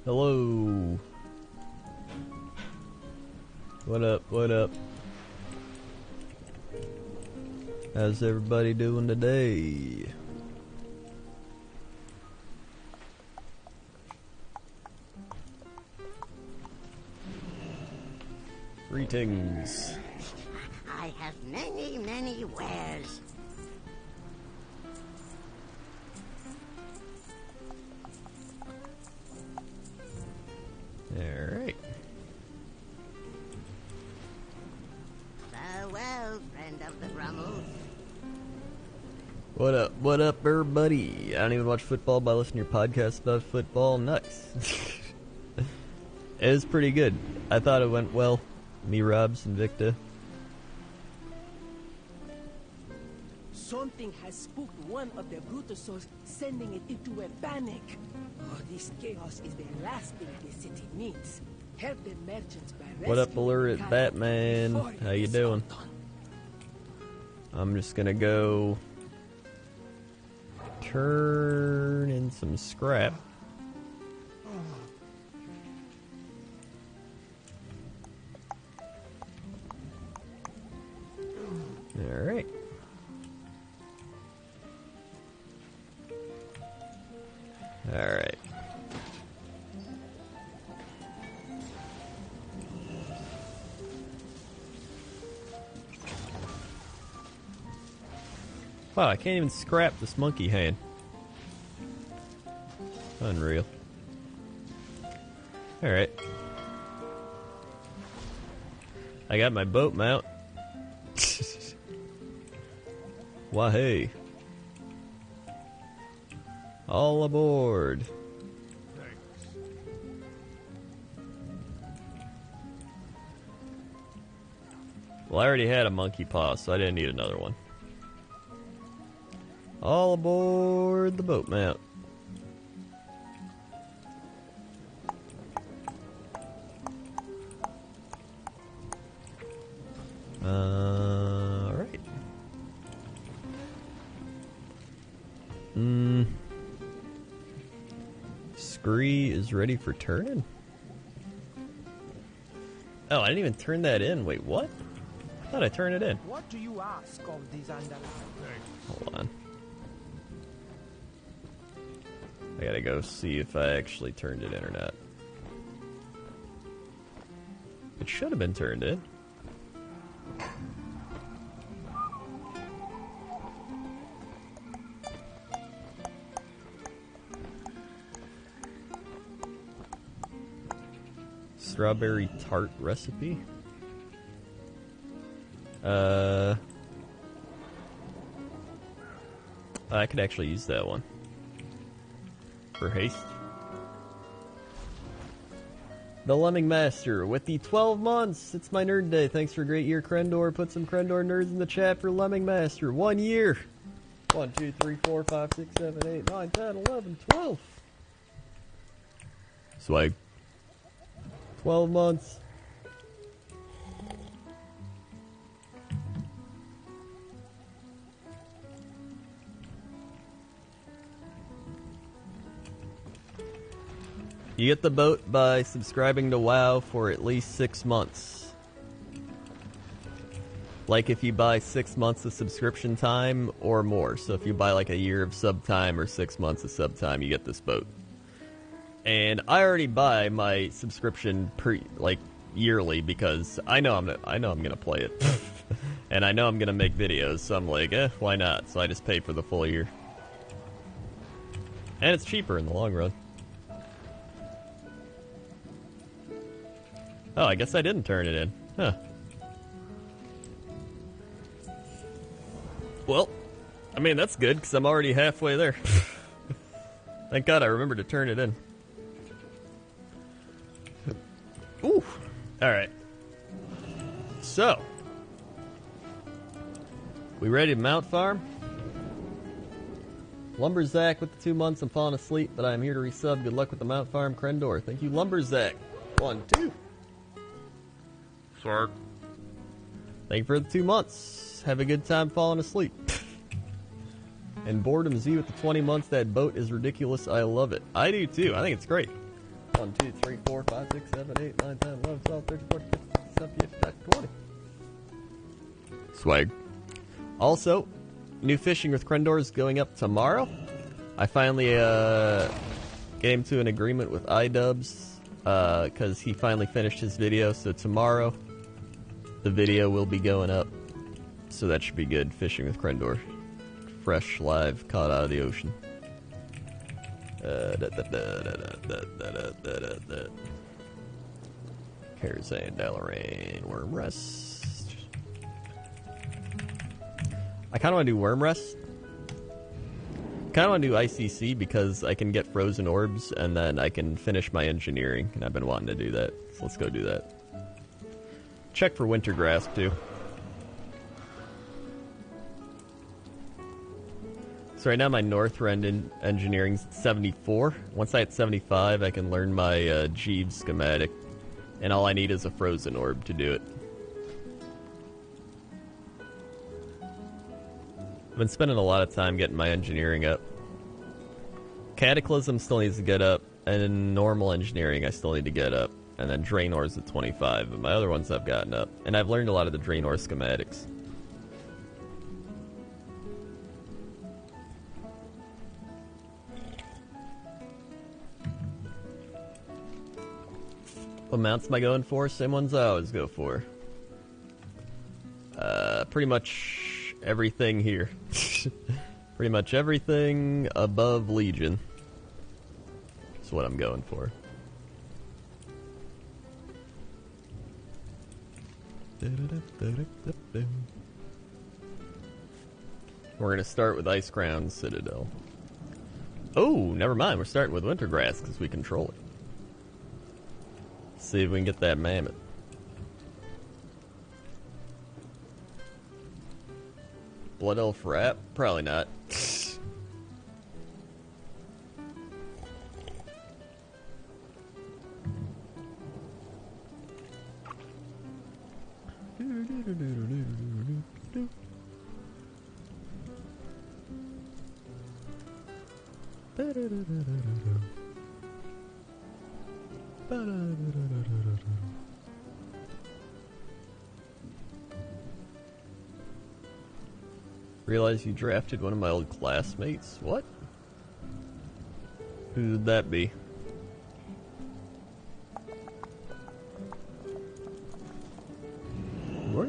Hello. What up, what up? How's everybody doing today? Greetings. I have many, many wares. Alright. Farewell, friend of the Grummles. What up, everybody? I don't even watch football, but I listen to your podcast about football. Nice. It was pretty good. I thought it went well. Me, Robs, and Victor. Something has spooked one of the Brutusos, sending it into a panic. Oh, this chaos is the last thing the city needs. Help the merchants by What up, rescuing Allured the Batman? before How you it is doing? all done. I'm just gonna go turn in some scrap. Alright. Alright. Wow, I can't even scrap this monkey hand. Unreal. Alright. I got my boat mount. Why, hey. All aboard. Well, I already had a monkey paw, so I didn't need another one. All aboard the boat mount. Alright. Scree is ready for turning? Oh, I didn't even turn that in. Wait, what? I thought I turned it in. What do you ask of these underlings? Hold on. I gotta go see if I actually turned it in or not. It should have been turned in. Strawberry tart recipe? I could actually use that one. For haste. The Lemming Master with the 12 months. It's my nerd day. Thanks for a great year, Krendor. Put some Krendor nerds in the chat for Lemming Master. 1 year. 1, 2, 3, 4, 5, 6, 7, 8, 9, 10, 11, 12. Swag. 12 months. You get the boat by subscribing to WoW for at least 6 months. Like if you buy 6 months of subscription time or more. So if you buy like a year of sub time or 6 months of sub time, you get this boat. And I already buy my subscription yearly because I know I'm gonna play it, and I know I'm gonna make videos. So I'm like, why not? So I just pay for the full year, and it's cheaper in the long run. Oh, I guess I didn't turn it in. Huh. Well, I mean, that's good, because I'm already halfway there. Thank God I remembered to turn it in. Ooh. Alright. So. We ready to mount farm? Lumberzack with the 2 months. I'm falling asleep, but I'm here to resub. Good luck with the mount farm, Krendor. Thank you, Lumberzack. 1, 2. Sorry. Thank you for the 2 months. Have a good time falling asleep. And Boredom Z with the 20 months. That boat is ridiculous. I love it. I do too. I think it's great. 1, 2, 3, 4, 5, 6, 7, 8, 9, 10, 11, 12, 13, 14, 15, 16, 17, 18, 19, 20. Swag. Also, new fishing with Krendor is going up tomorrow. I finally came to an agreement with iDubbbz because he finally finished his video. So tomorrow, the video will be going up. So that should be good. Fishing with Krendor. Fresh, live, caught out of the ocean. Karazhan, Dalaran, Worm Rest. I kind of want to do Worm Rest. Kind of want to do ICC because I can get frozen orbs and then I can finish my engineering, and I've been wanting to do that. So let's go do that. Check for winter grass too. So right now my Northrend engineering's 74. Once I hit 75, I can learn my Jeeves schematic, and all I need is a frozen orb to do it. I've been spending a lot of time getting my engineering up. Cataclysm still needs to get up, and normal engineering I still need to get up. And then Draenor's at 25, but my other ones I've gotten up. And I've learned a lot of the Draenor schematics. What mounts am I going for? Same ones I always go for. Pretty much everything here. Pretty much everything above Legion is what I'm going for. We're gonna start with Ice Crown Citadel. Oh, never mind. We're starting with Wintergrass because we control it. See if we can get that mammoth. Blood Elf Rat? Probably not. Realize you drafted one of my old classmates. What? Who would that be? What?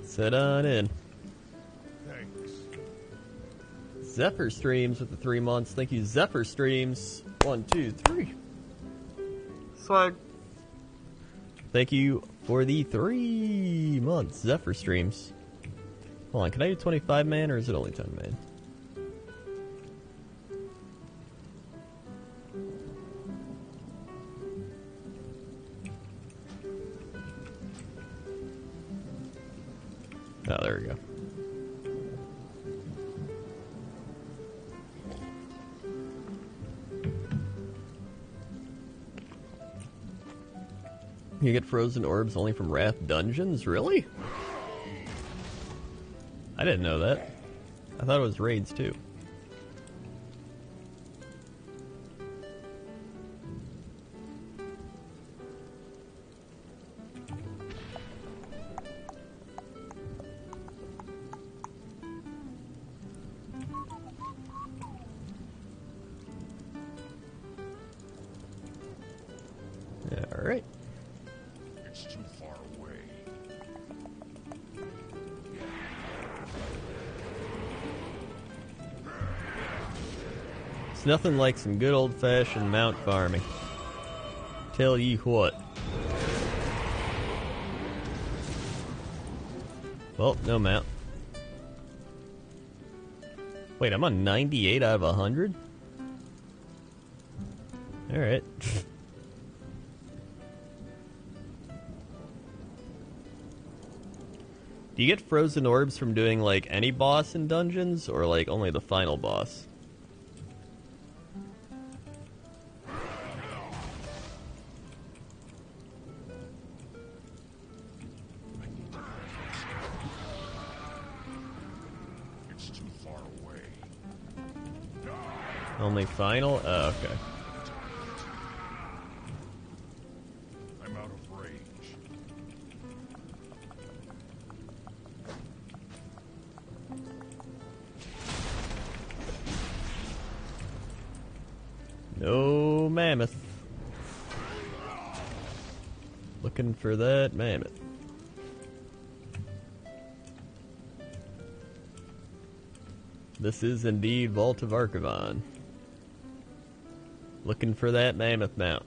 Sit on in. Thanks. Zephyr Streams with the 3 months. Thank you, Zephyr Streams. 1, 2, 3. Swag. Thank you for the 3 months, Zephyr Streams. Hold on, can I do 25 man or is it only 10 man? Oh, there we go. You get frozen orbs only from Wrath dungeons? Really? I didn't know that. I thought it was raids too. Alright. It's too far away. It's nothing like some good old-fashioned mount farming. Tell ye what. Well, no mount. Wait, I'm on 98 out of 100? Alright. Do you get frozen orbs from doing, like, any boss in dungeons, or, like, only the final boss? It's too far away. Only final? Oh, okay. I'm out of range. No mammoth. Looking for that mammoth. This is indeed Vault of Archival. Looking for that mammoth mount.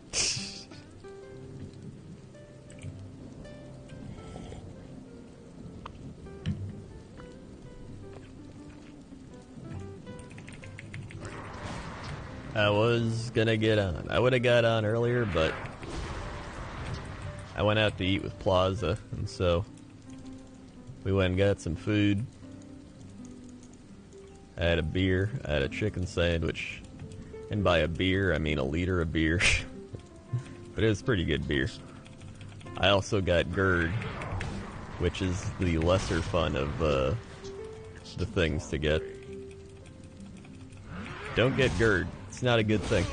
I was gonna get on. I would have got on earlier, but I went out to eat with Plaza, and so we went and got some food. I had a beer, I had a chicken sandwich, and by a beer, I mean a liter of beer. But it was pretty good beer. I also got GERD, which is the lesser fun of the things to get. Don't get GERD. It's not a good thing.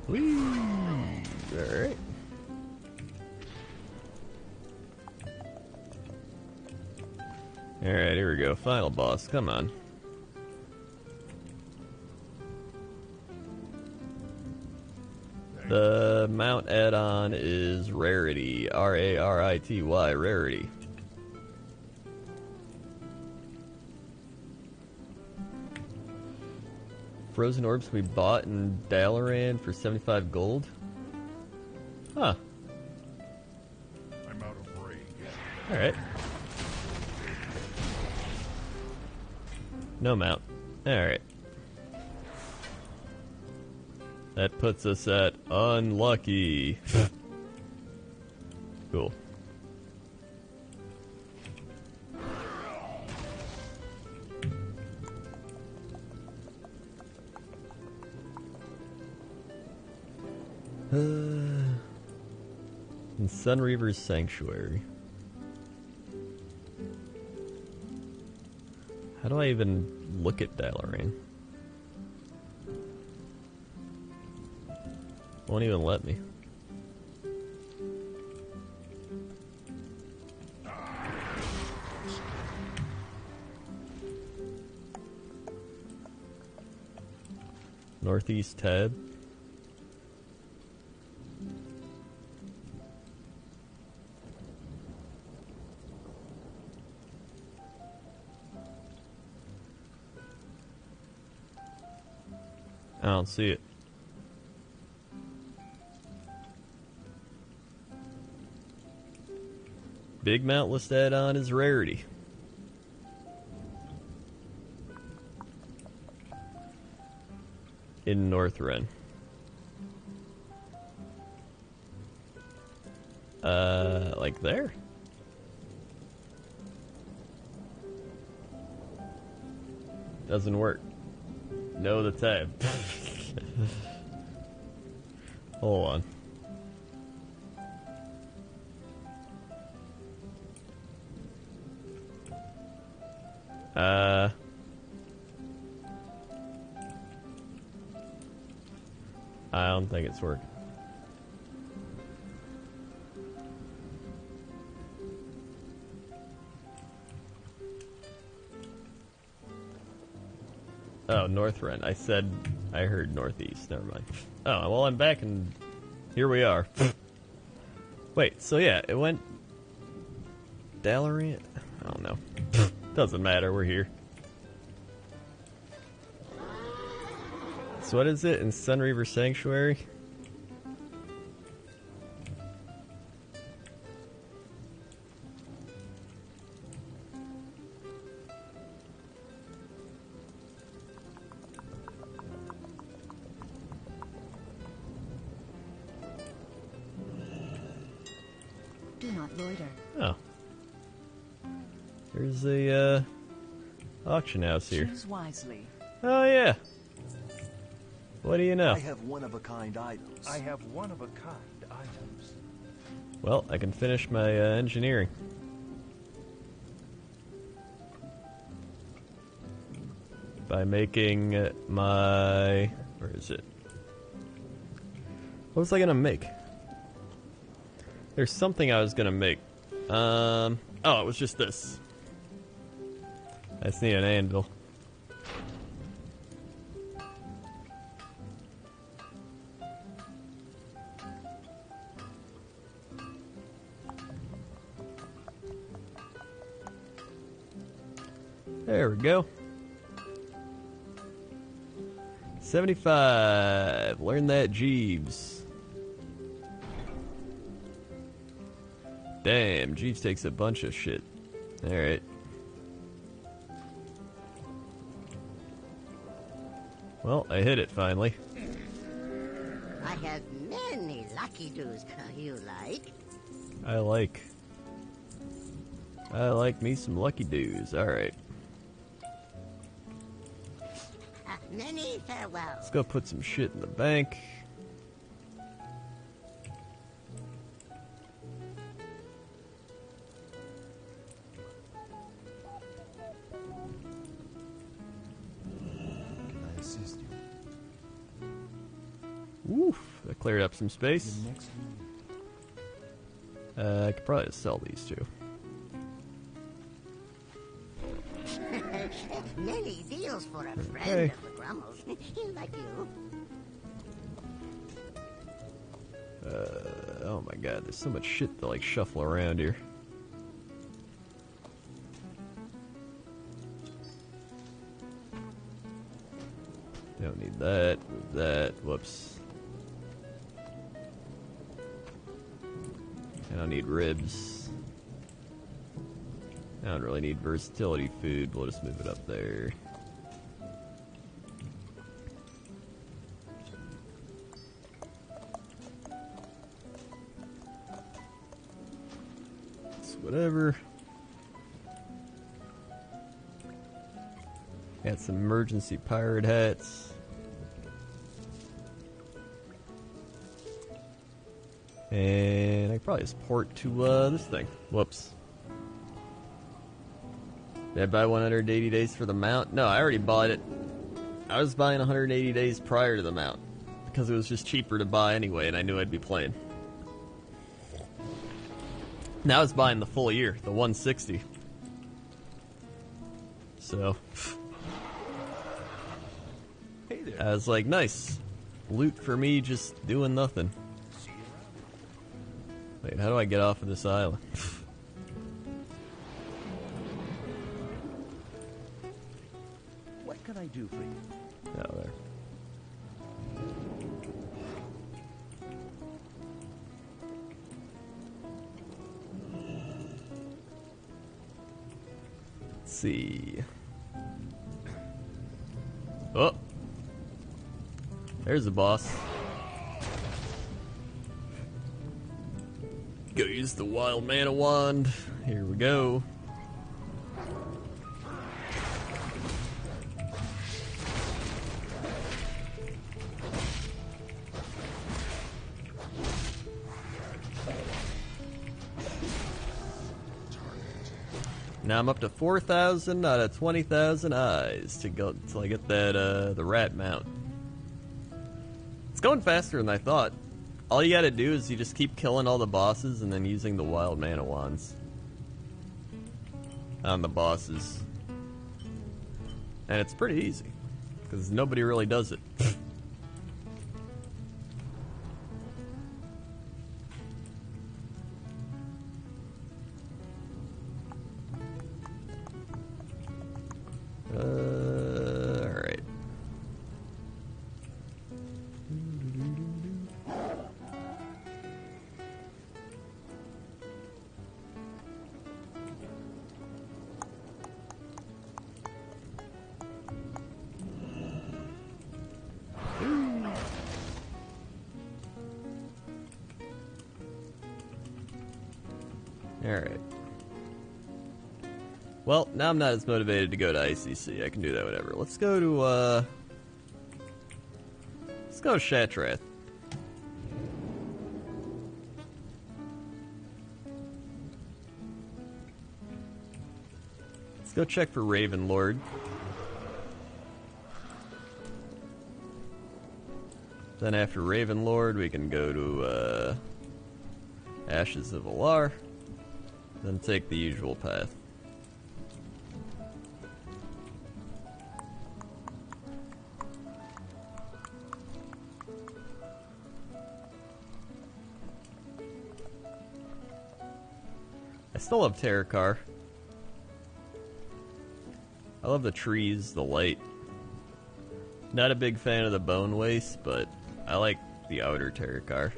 Whee! Alright. Alright, here we go. Final boss. Come on. The mount add-on is Rarity. Rarity. Rarity. Frozen orbs we bought in Dalaran for 75 gold? Huh. I'm out of range. Alright. No mount. Alright. That puts us at unlucky. Cool. In Sunreaver's Sanctuary. How do I even look at Dalaran? Won't even let me. Northeast tab. I don't see it. Big mount list add-on is Rarity. In Northrend. Like there? Doesn't work. No, the tab. Hold on. I don't think it's working. Oh, Northrend. I heard Northeast. Never mind. Oh, well, I'm back and here we are. Wait, so yeah, it went Dalaran? I don't know. Doesn't matter, we're here. So what is it in Sunreaver Sanctuary? Do not loiter. Oh. There's a auction house here. Choose wisely. Oh yeah. What do you know? I have one-of-a-kind items. I have one-of-a-kind items. Well, I can finish my engineering. by making my... Where is it? What was I gonna make? There's something I was gonna make. Oh, it was just this. I just need an anvil. There we go. 75. Learn that, Jeeves. Damn, Jeeves takes a bunch of shit. Alright. Well, I hit it finally. I have many lucky doos you like. I like me some lucky doos. Alright. Many farewells. Let's go put some shit in the bank. Can I assist you? Oof, that cleared up some space. The next I could probably just sell these two. Many deals for a friend Okay. of the Grummels. Like you. Oh my god, there's so much shit to like shuffle around here. Don't need that, move that, whoops. I don't need ribs. I don't really need versatility food, we'll just move it up there. It's whatever. Got some emergency pirate hats. And I could probably just port to this thing. Whoops. Did I buy 180 days for the mount? No, I already bought it. I was buying 180 days prior to the mount because it was just cheaper to buy anyway, and I knew I'd be playing. Now I was buying the full year, the 160. So Hey there. I was like, nice. Loot for me just doing nothing. See you around. Wait, how do I get off of this island? What can I do for you? Oh, there. Let's see. Oh! There's the boss. Go use the wild mana wand. Here we go. Now I'm up to 4,000 out of 20,000 eyes to go till I get that the rat mount. It's going faster than I thought. All you gotta do is you just keep killing all the bosses and then using the wild mana wands on the bosses. And it's pretty easy, because nobody really does it. Alright. Alright. Well, now I'm not as motivated to go to ICC. I can do that whenever. Let's go to Shatrath. Let's go check for Raven Lord. Then after Ravenlord, we can go to Ashes of Alar. Then take the usual path. I still love Terracar. I love the trees, the light. Not a big fan of the bone waste, but I like the outer Terracar.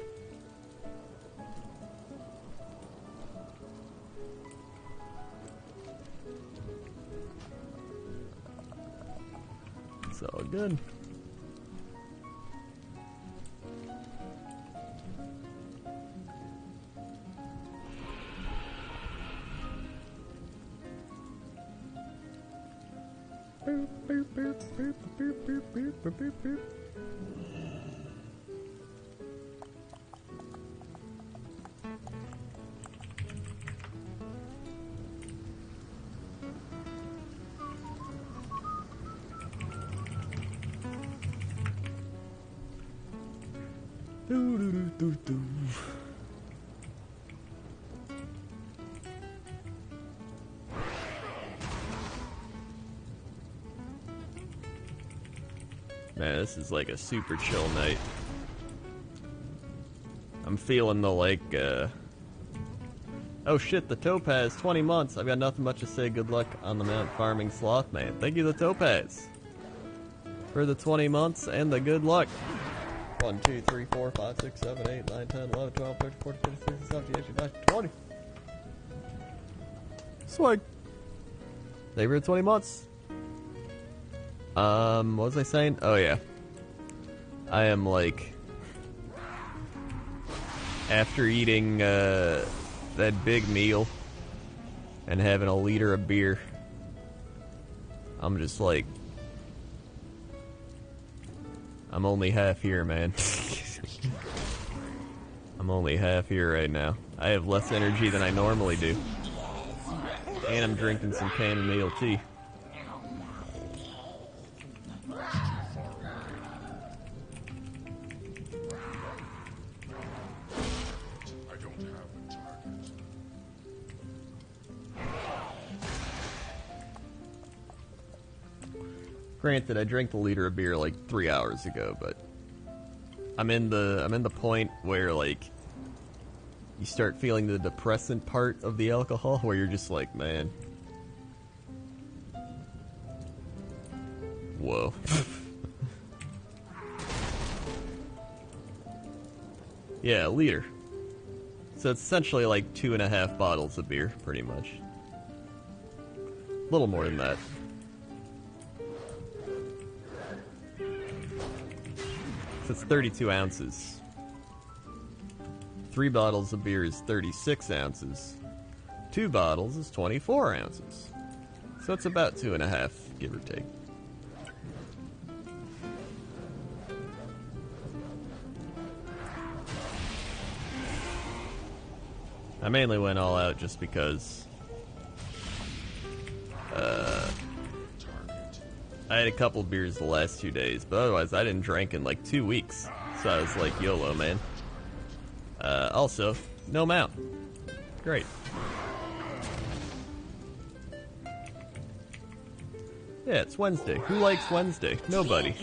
It's all good. Man, this is like a super chill night. I'm feeling the oh shit, the Topaz, 20 months. I've got nothing much to say. Good luck on the Mount Farming Sloth, man. Thank you, the Topaz, for the 20 months and the good luck. 1, 2, 3, 4, 5, 6, 7, 8, 9, 10, 11, 12, 13, 14, 15, 16, 17, 18, 19, 20. Swag. They were 20 months. What was I saying? Oh yeah. I am like, after eating that big meal and having a liter of beer, I'm just like, I'm only half here, man. I'm only half here right now. I have less energy than I normally do. And I'm drinking some chamomile tea. Granted, I drank the liter of beer like 3 hours ago, but I'm in the point where like you start feeling the depressant part of the alcohol, where you're just like, man, whoa. Yeah, a liter. So it's essentially like 2.5 bottles of beer, pretty much. A little more than that. So it's 32 ounces. 3 bottles of beer is 36 ounces. 2 bottles is 24 ounces. So it's about 2.5, give or take. I mainly went all out just because I had a couple beers the last 2 days, but otherwise I didn't drink in like 2 weeks. So I was like, YOLO, man. Also, no mount. Great. Yeah, it's Wednesday. Who likes Wednesday? Nobody.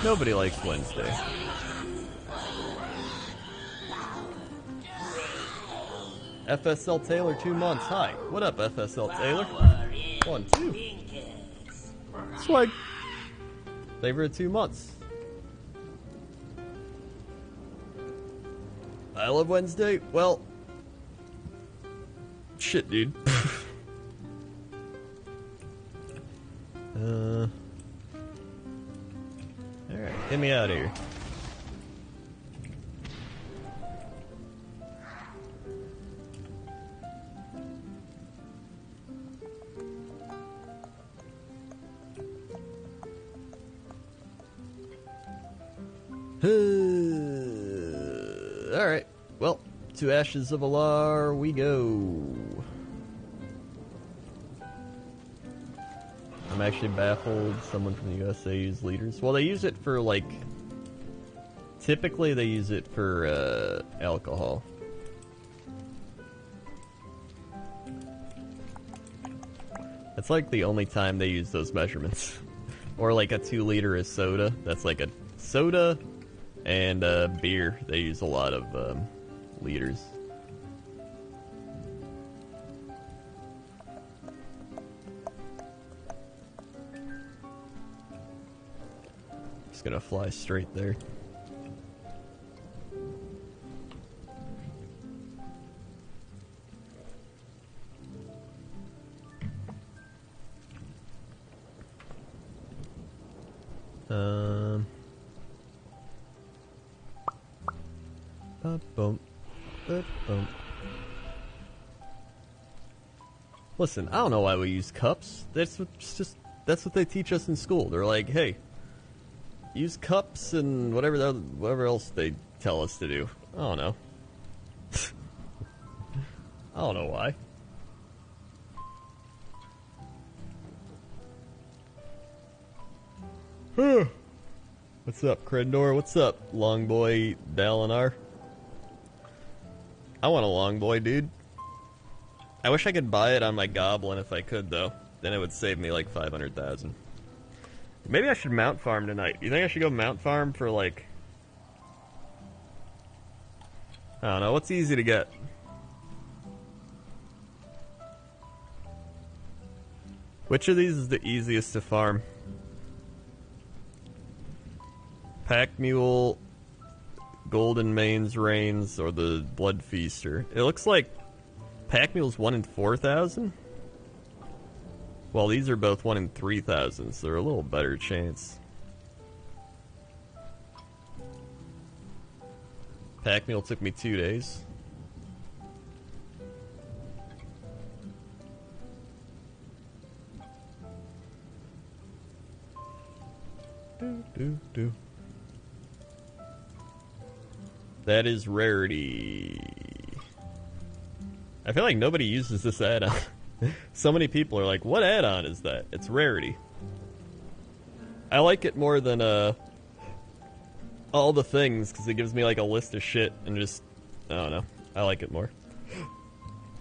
Nobody likes Wednesday. FSL Taylor, 2 months. Hi. What up, FSL Taylor? 1, 2. Swag. Favorite 2 months. I love Wednesday. Well, shit, dude. Alright, get me out of here. Alright, well, to Ashes of Alar we go. I'm actually baffled someone from the USA used liters. Well, they use it for, like, Typically, they use it for alcohol. That's like the only time they use those measurements. Or like a 2 liter of soda. That's like a soda and beer. They use a lot of liters. Just gonna fly straight there. Listen, I don't know why we use cups. That's what they teach us in school. They're like, hey, use cups and whatever else they tell us to do. I don't know. I don't know why. What's up, Crendor? What's up, Longboy Dalinar? I want a Longboy, dude. I wish I could buy it on my Goblin if I could, though. Then it would save me like 500,000. Maybe I should mount farm tonight. You think I should go mount farm for like... I don't know, what's easy to get? Which of these is the easiest to farm? Pack Mule, Golden Manes Reigns, or the Blood Feaster? It looks like Pack Mule's 1 in 4,000? Well, these are both 1 in 3,000, so they're a little better chance. Pack Mule took me 2 days. Do. That is rarity. I feel like nobody uses this add-on. So many people are like, what add-on is that? It's rarity. I like it more than all the things, because it gives me like a list of shit and just, I don't know. I like it more.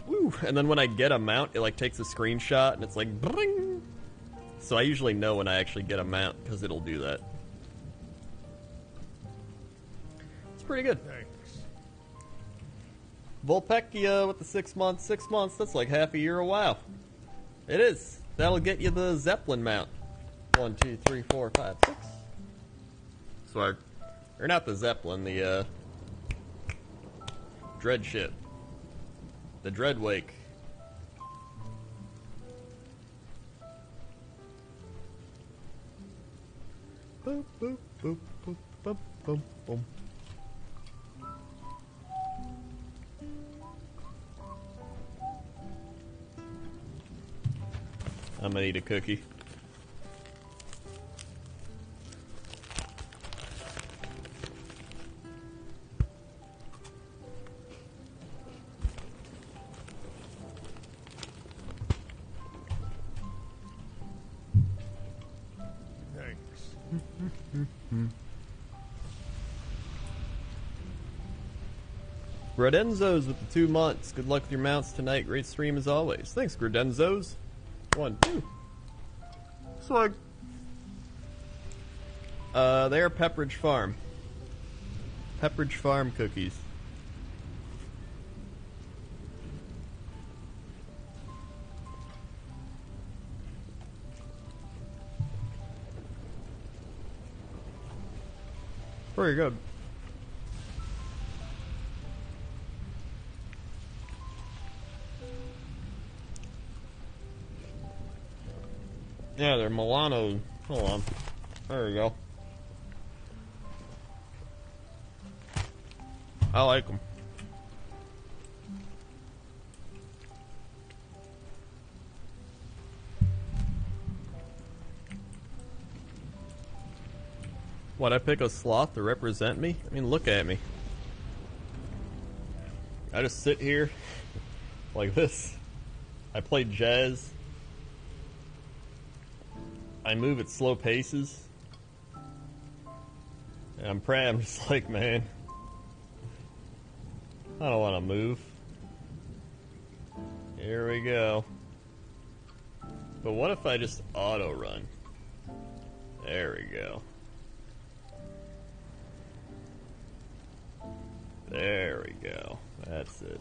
Woo! And then when I get a mount, it like takes a screenshot and it's like, bling! So I usually know when I actually get a mount, because it'll do that. It's pretty good. Thanks. Volpecchia with the 6 months. 6 months, that's like half a year of WoW. It is. That'll get you the Zeppelin mount. 1, 2, 3, 4, 5, 6. So or not the Zeppelin, the Dread ship. The Dread Wake. Boop, boop, boop, boop, boop, boop, boop. I'm gonna eat a cookie. Gradenzos with the 2 months. Good luck with your mounts tonight. Great stream as always. Thanks, Gradenzos. 1, 2. Slug. They are Pepperidge Farm. Pepperidge Farm cookies. Pretty good. Yeah, they're Milano. Hold on. There we go. I like them. What, I pick a sloth to represent me? I mean, look at me. I just sit here like this. I play jazz. I move at slow paces. And I'm praying, I'm just like, man, I don't want to move. Here we go. But what if I just auto run? There we go. There we go. That's it.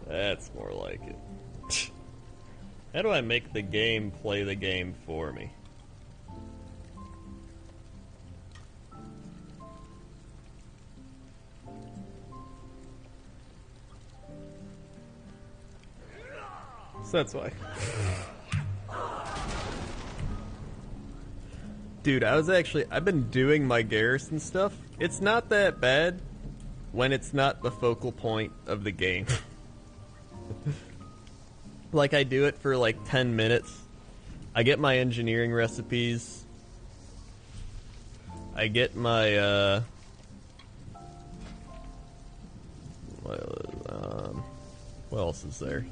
That's more like it. How do I make the game play the game for me? So that's why. Dude, I've been doing my garrison stuff. It's not that bad when it's not the focal point of the game. Like, I do it for like 10 minutes. I get my engineering recipes. I get my, what else is there?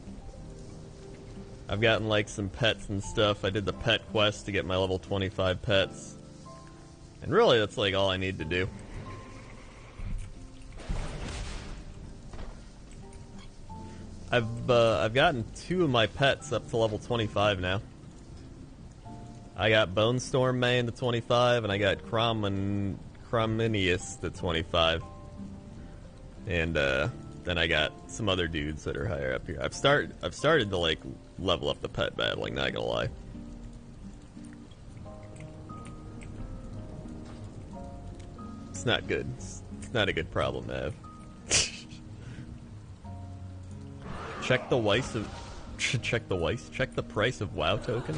I've gotten like some pets and stuff. I did the pet quest to get my level 25 pets. And really, that's like all I need to do. I've gotten 2 of my pets up to level 25 now. I got Bone Storm Man to 25, and I got Crominius to 25. And then I got some other dudes that are higher up here. I've started to like level up the pet battling, not gonna lie. It's not good. It's not a good problem to have. Check the price of WoW token.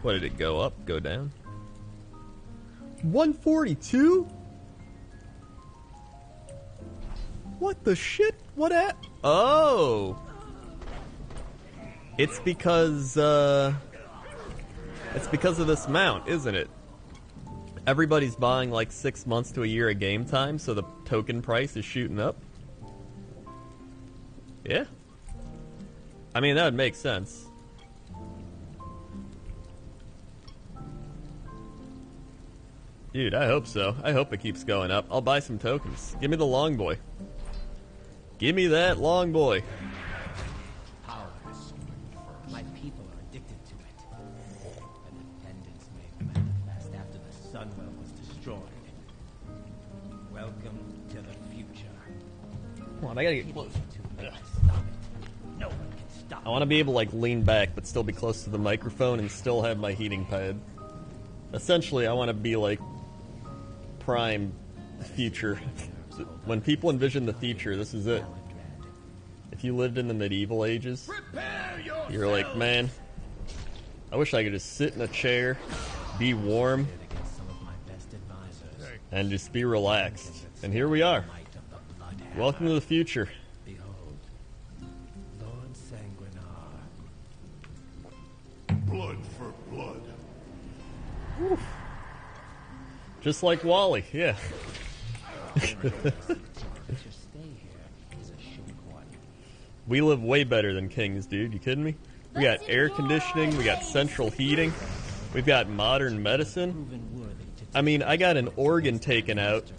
What did it go up? Go down? 142? What the shit? What at? Oh! It's because of this mount, isn't it? Everybody's buying like 6 months to a year of game time, so the token price is shooting up. Yeah. I mean, that would make sense. Dude, I hope so. I hope it keeps going up. I'll buy some tokens. Give me the long boy. Give me that long boy. Power is first. My people are addicted to it. An independence made manifest after the Sunwell was destroyed. Welcome to the future. Come on, I gotta get close. No one can stop. I want to be able to like lean back but still be close to the microphone and still have my heating pad. Essentially, I want to be like prime future. When people envision the future, this is it. If you lived in the medieval ages, you're like, man, I wish I could just sit in a chair, be warm, and just be relaxed. And here we are. Welcome to the future. Blood for blood. Oof. Just like Wally, yeah. We live way better than kings, dude. You kidding me? We got air conditioning, we got central heating, we've got modern medicine. I mean, I got an organ taken out,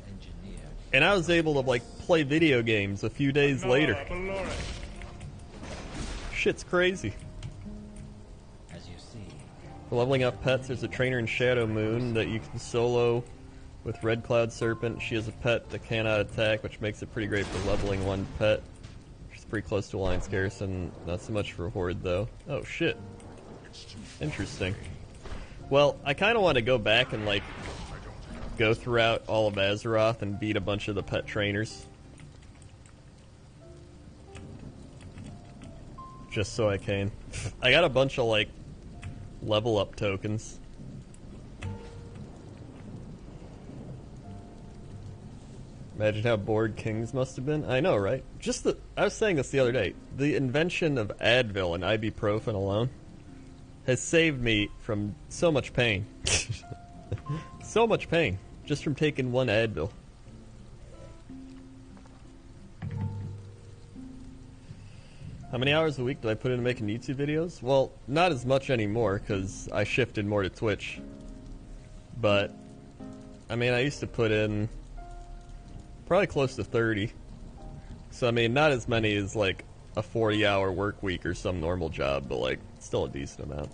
and I was able to, like, play video games a few days later. Shit's crazy. For leveling up pets, there's a trainer in Shadow Moon that you can solo with Red Cloud Serpent. She has a pet that cannot attack, which makes it pretty great for leveling one pet. She's pretty close to Alliance Garrison, not so much for Horde though. Oh shit. Interesting. Well, I kind of want to go back and like go throughout all of Azeroth and beat a bunch of the pet trainers. Just so I can. I got a bunch of like level up tokens. Imagine how bored kings must have been. I know, right? I was saying this the other day. The invention of Advil and ibuprofen alone has saved me from so much pain. So much pain. Just from taking one Advil. How many hours a week do I put into making YouTube videos? Well, not as much anymore, because I shifted more to Twitch. But I mean, I used to put in probably close to 30. So, I mean, not as many as, like, a 40-hour work week or some normal job, but, like, still a decent amount.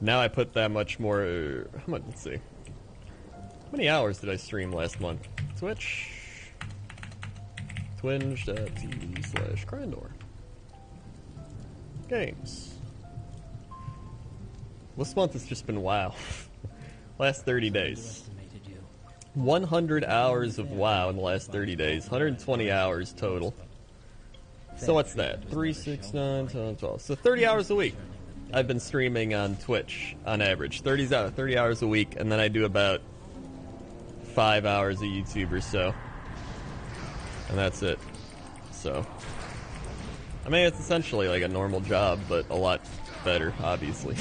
Now I put that much more... How much? Let's see. How many hours did I stream last month? Twitch... Twinge.tv/Crandor. Games. This month has just been WoW. Last 30 days. 100 hours of WoW in the last 30 days. 120 hours total. So what's that? 3, 6, 9, 10, 12. So 30 hours a week. I've been streaming on Twitch on average. 30 hours a week, and then I do about 5 hours of YouTube or so. And that's it. So, I mean, it's essentially like a normal job, but a lot better, obviously.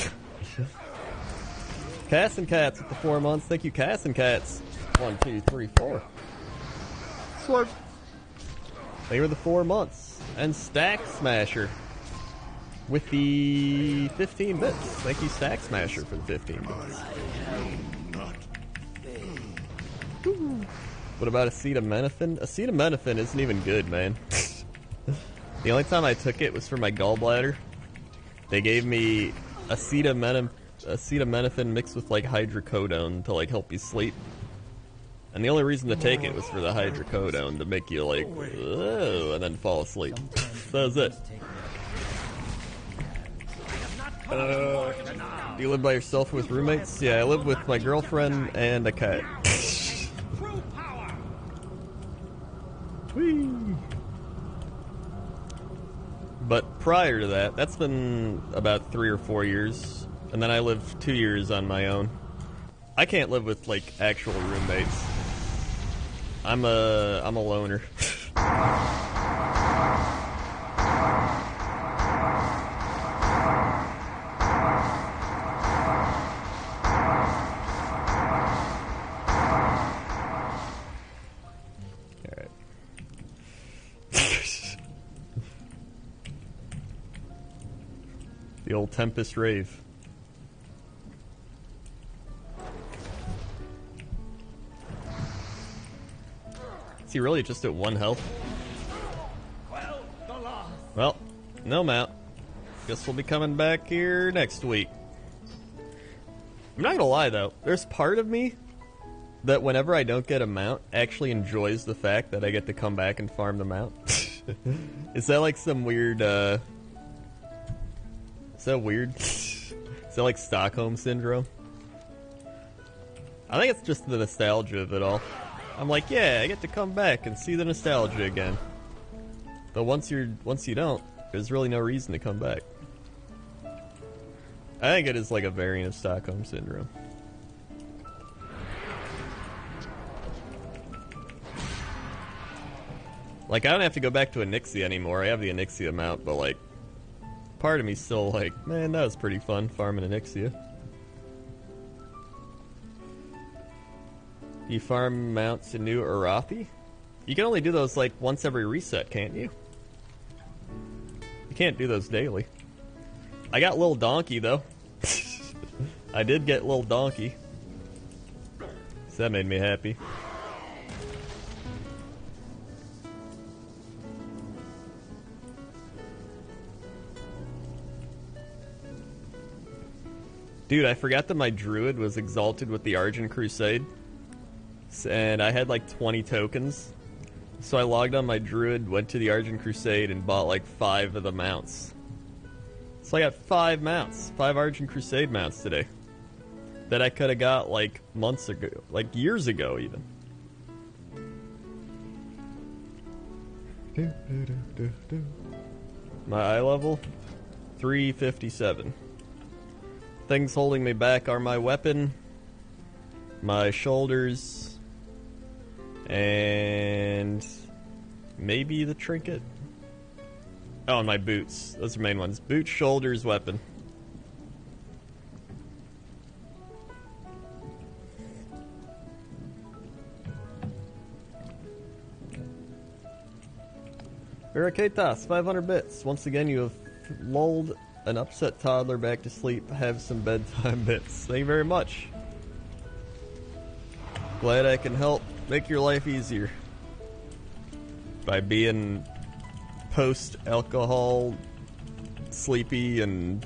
Cass and Cats with the 4 months. Thank you, Cass and Cats. 1, 2, 3, 4. Slurp. Thank you for the 4 months. And Stack Smasher with the 15 bits. Thank you, Stack Smasher, for the 15 bits. What about acetaminophen? Acetaminophen isn't even good, man. The only time I took it was for my gallbladder. They gave me acetaminophen mixed with like hydrocodone to like help you sleep. And the only reason to take it was for the hydrocodone to make you like, and then fall asleep. That was it. Do you live by yourself or with roommates? Yeah, I live with my girlfriend and a cat. Whee! But prior to that, that's been about 3 or 4 years, and then I lived 2 years on my own. I can't live with like actual roommates. I'm a loner. The old Tempest Rave. Is he really just at 1 health? Well, no mount. Guess we'll be coming back here next week. I'm not gonna lie though, there's part of me that whenever I don't get a mount actually enjoys the fact that I get to come back and farm the mount. Is that like some weird, Is that weird? Is that like Stockholm Syndrome? I think it's just the nostalgia of it all. I'm like, yeah, I get to come back and see the nostalgia again. But once you don't, there's really no reason to come back. I think it is like a variant of Stockholm Syndrome. Like, I don't have to go back to Anixia anymore. I have the Anixia mount, but like, part of me's still like, man, that was pretty fun farming Anixia. You farm mounts in New Arathi? You can only do those like once every reset, can't you? You can't do those daily. I got Lil Donkey though. I did get Lil Donkey. So that made me happy. Dude, I forgot that my druid was exalted with the Argent Crusade. And I had like 20 tokens. So I logged on my druid, went to the Argent Crusade, and bought like 5 of the mounts. So I got 5 mounts. 5 Argent Crusade mounts today. That I could have got like months ago. Like years ago even. My eye level? 357. Things holding me back are my weapon, my shoulders, and maybe the trinket. Oh, and my boots. Those are main ones. Boots, shoulders, weapon. Vericatas, 500 bits. Once again, you have lulled an upset toddler back to sleep. Have some bedtime bits. Thank you very much. Glad I can help make your life easier by being post-alcohol, sleepy, and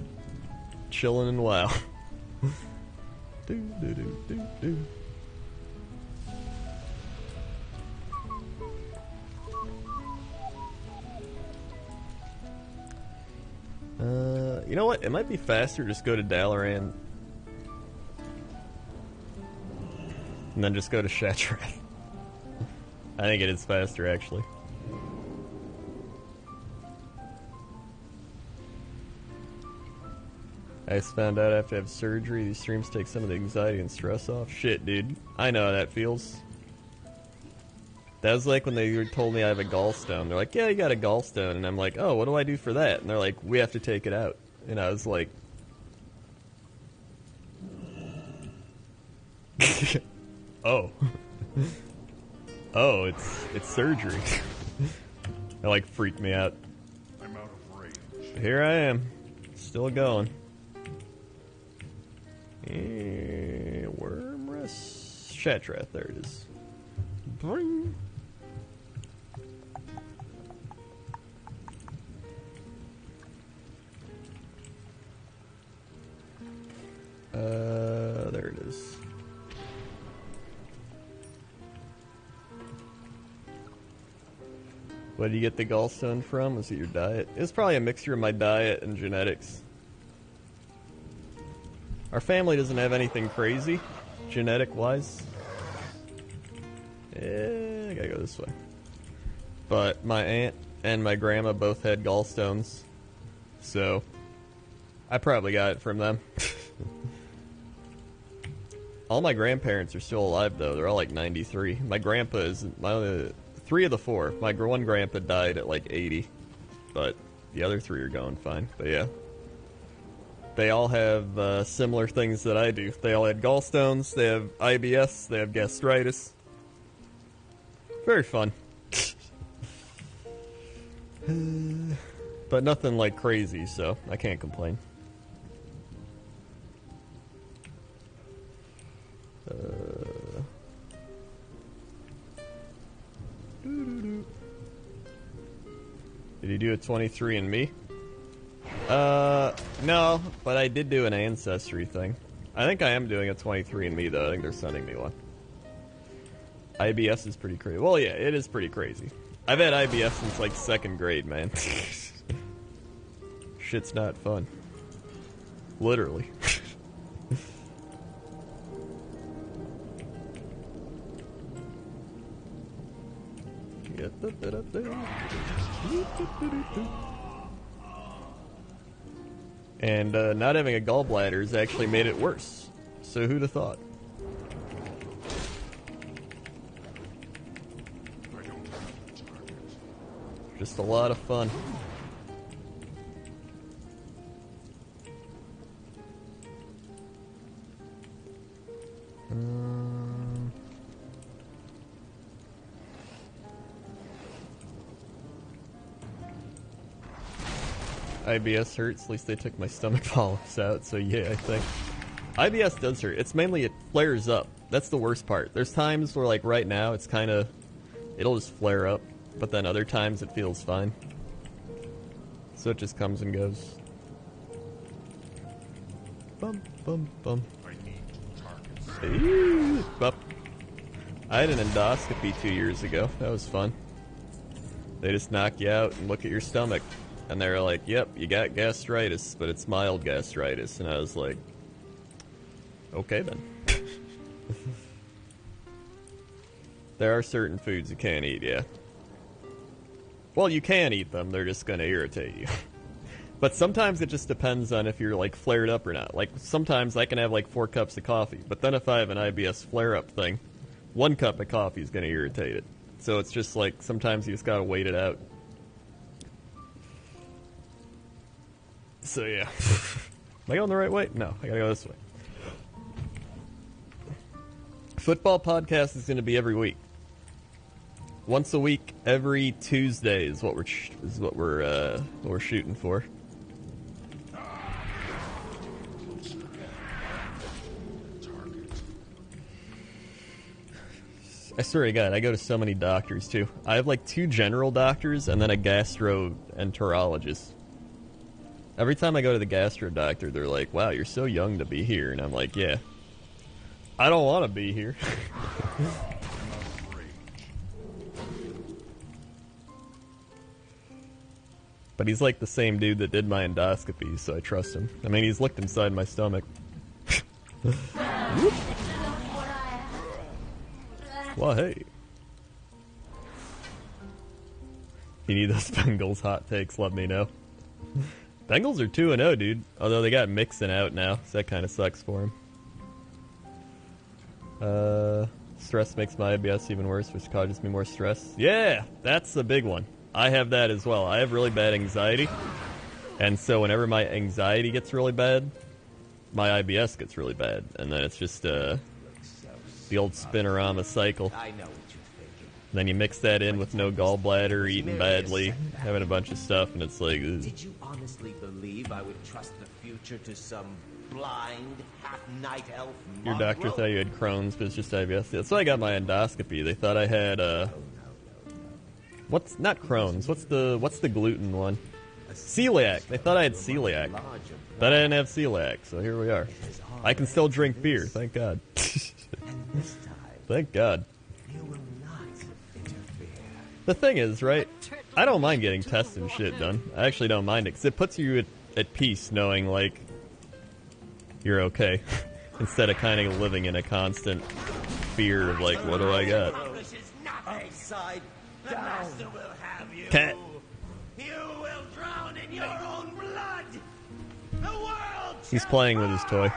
chilling and wow. Do, do, do, do, do. You know what? It might be faster just go to Dalaran and then just go to Shattrath. I think it is faster, actually. I just found out I have to have surgery. These streams take some of the anxiety and stress off. Shit, dude. I know how that feels. That was like when they told me I have a gallstone. They're like, yeah, you got a gallstone. And I'm like, oh, what do I do for that? And they're like, we have to take it out. And I was like... oh. Oh, it's surgery. That like freaked me out. I'm out of range. Here I am. Still going. Wormrest Shattrath, there it is. Boing. There it is. What did you get the gallstone from? Was it your diet? It was probably a mixture of my diet and genetics. Our family doesn't have anything crazy, genetic-wise. Yeah, I gotta go this way. But my aunt and my grandma both had gallstones, so I probably got it from them. All my grandparents are still alive, though. They're all like 93. My grandpa is... three of the four. My one grandpa died at like 80, but the other three are going fine. But yeah. They all have similar things that I do. They all had gallstones, they have IBS, they have gastritis. Very fun. But nothing like crazy, so I can't complain. Did you do a 23andMe? No, but I did do an ancestry thing. I think I am doing a 23andMe, though. I think they're sending me one. IBS is pretty crazy. Well, yeah, it is pretty crazy. I've had IBS since, like, 2nd grade, man. Shit's not fun. Literally. And not having a gallbladder has actually made it worse. So who'd have thought? Just a lot of fun. IBS hurts. At least they took my stomach polyps out, so yeah, I think. IBS does hurt. It's mainly it flares up. That's the worst part. There's times where, like, right now, it's kind of... It'll just flare up, but then other times it feels fine. So it just comes and goes. Bum, bum, bum. I need targets. Eee, bup. I had an endoscopy 2 years ago. That was fun. They just knock you out and look at your stomach. And they were like, yep, you got gastritis, but it's mild gastritis. And I was like, okay then. There are certain foods you can't eat, yeah. Well, you can eat them, they're just gonna irritate you. But sometimes it just depends on if you're, like, flared up or not. Like, sometimes I can have, like, 4 cups of coffee, but then if I have an IBS flare-up thing, 1 cup of coffee is gonna irritate it. So it's just like, sometimes you just gotta wait it out. So yeah. Am I going the right way? No, I gotta go this way. Football podcast is gonna be every week. Once a week, every Tuesday is what we're shooting for. I swear to God, I go to so many doctors too. I have like 2 general doctors and then a gastroenterologist. Every time I go to the gastro doctor, they're like, wow, you're so young to be here. And I'm like, yeah, I don't want to be here. But he's like the same dude that did my endoscopy, so I trust him. I mean, he's looked inside my stomach. Well, hey. If you need those Bengals hot takes, let me know. Bengals are 2-0, dude. Although they got Mixon out now, so that kind of sucks for him. Stress makes my IBS even worse, which causes me more stress. Yeah, that's a big one. I have that as well. I have really bad anxiety. And so whenever my anxiety gets really bad, my IBS gets really bad. And then it's just the old spinorama cycle. I know what you're thinking. Then you mix that in with no gallbladder, eating badly, having a bunch of stuff, and it's like, ugh. Did you honestly believe I would trust the future to some blind, half-night elf Your doctor mongrel? thought you had Crohn's, but it's just IBS. That's why I got my endoscopy. They thought I had, what's, not Crohn's, what's the gluten one? Celiac. They thought I had celiac. But I didn't have celiac, so here we are. I can still drink beer, thank God. And this time, Thank God. you will not interfere. The thing is, right, I don't mind getting tests and shit done. I actually don't mind it, because it puts you at peace knowing, like, you're okay. Instead of kind of living in a constant fear of, like, what do I got? Upside down. Will have you. Cat. You will drown in your own blood. The world. He's playing with his toy.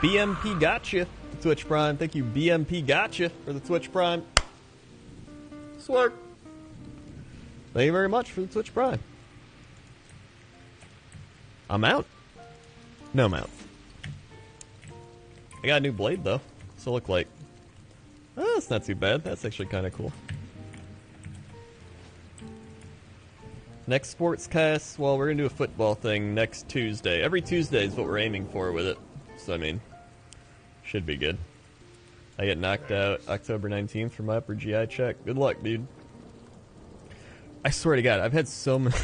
BMP gotcha. Twitch Prime. Thank you, BMP gotcha, for the Twitch Prime. Slurp. Thank you very much for the Twitch Prime. I'm out. No, I'm out. I got a new blade, though. So look like... Oh, that's not too bad. That's actually kind of cool. Next sportscast, well, we're going to do a football thing next Tuesday. Every Tuesday is what we're aiming for with it. So, I mean, should be good. I get knocked out October 19th for my upper GI check. Good luck, dude. I swear to God, I've had so many...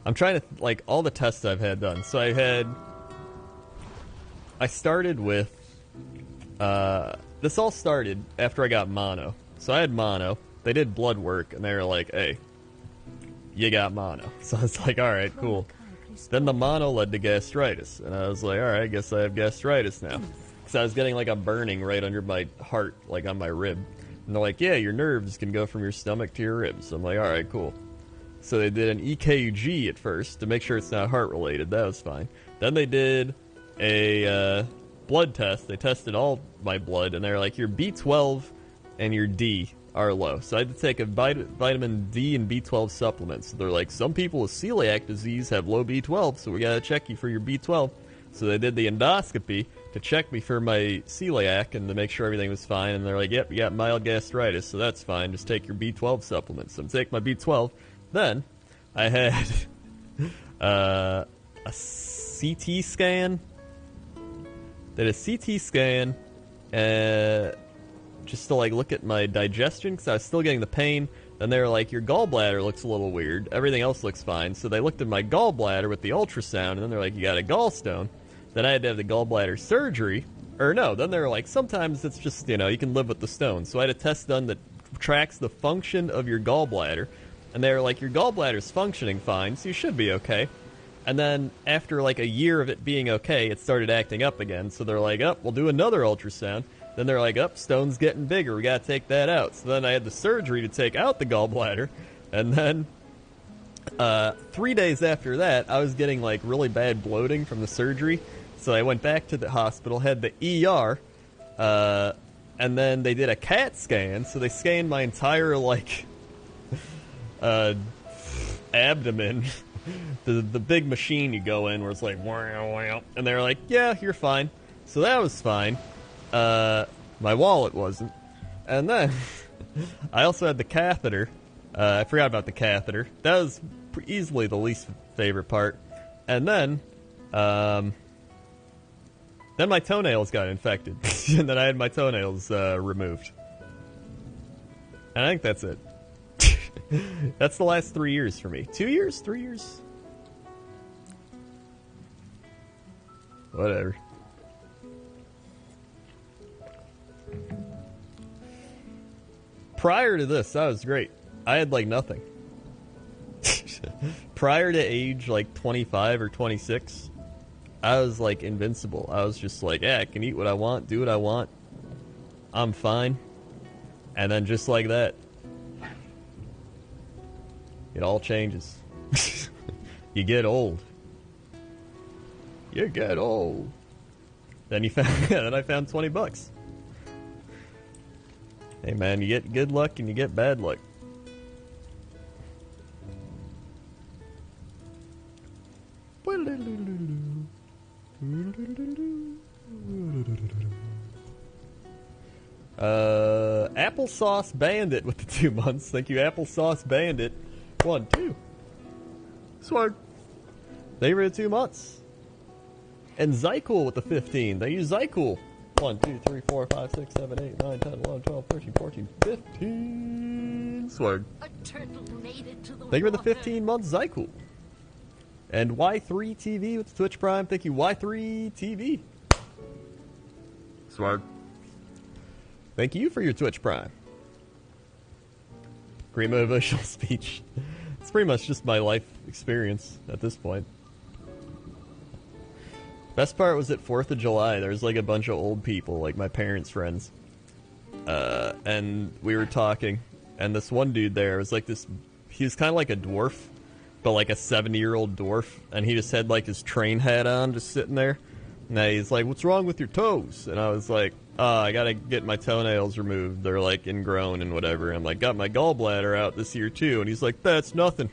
I'm trying to, like, all the tests I've had done. So I started with, this all started after I got mono. So I had mono. They did blood work, and they were like, hey, you got mono. So I was like, all right, cool. Then the mono led to gastritis, and I was like, all right, I guess I have gastritis now. Because I was getting, like, a burning right under my heart, like, on my rib. And they're like, yeah, your nerves can go from your stomach to your ribs. I'm like, all right, cool. So they did an EKG at first to make sure it's not heart-related. That was fine. Then they did a blood test. They tested all my blood, and they were like, your B12 and your D are low. So I had to take a vitamin D and B12 supplements. So they're like, some people with celiac disease have low B12, so we got to check you for your B12. So they did the endoscopy to check me for my celiac and to make sure everything was fine. And they're like, yep, you got mild gastritis, so that's fine. Just take your B12 supplements. So I'm taking my B12. Then I had a CT scan. They did a CT scan just to like look at my digestion because I was still getting the pain. Then they were like, your gallbladder looks a little weird. Everything else looks fine. So they looked at my gallbladder with the ultrasound, and then they're like, you got a gallstone. Then I had to have the gallbladder surgery. Or no, then they were like, sometimes it's just, you know, you can live with the stone. So I had a test done that tracks the function of your gallbladder. And they were like, your gallbladder's functioning fine, so you should be okay. And then after like a year of it being okay, it started acting up again. So they're like, oh, we'll do another ultrasound. Then they're like, oh, stone's getting bigger. We got to take that out. So then I had the surgery to take out the gallbladder. And then 3 days after that, I was getting like really bad bloating from the surgery. So I went back to the hospital, had the ER, and then they did a CAT scan. So they scanned my entire like... abdomen, the big machine you go in where it's like wow, wow, and they're like, yeah, you're fine. So that was fine. My wallet wasn't. And then I also had the catheter. I forgot about the catheter. That was easily the least favorite part. And then my toenails got infected. and then I had my toenails removed. And I think that's it. That's the last 3 years for me. 2 years? 3 years? Whatever. Prior to this, that was great. I had like nothing. Prior to age like 25 or 26, I was like invincible. I was just like, yeah, I can eat what I want, do what I want. I'm fine. And then just like that, it all changes. You get old. You get old. Then you found, then I found $20. Hey man, you get good luck and you get bad luck. Applesauce Bandit with the 2 months. Thank you, Applesauce Bandit. 1, 2. Sword. Thank you for the 2 months. And Zycool with the 15. Thank you, Zycool. 1, 2, 3, 4, 5, 6, 7, 8, 9, 10, 11, 12, 13, 14, 15. Sword. A turtle made it to the Thank you for the water. 15 months, Zycool. And Y3TV with the Twitch Prime. Thank you, Y3TV. Sword. Thank you for your Twitch Prime. Great motivational speech. It's pretty much just my life experience at this point. Best part was at 4th of July, there was like a bunch of old people, like my parents' friends. And we were talking, and this one dude there was like this, he was kind of like a dwarf, but like a 70-year-old dwarf, and he just had like his train hat on, just sitting there. And he's like, what's wrong with your toes? And I was like, I gotta get my toenails removed. They're like ingrown and whatever. And I'm like, got my gallbladder out this year too. And he's like, that's nothing.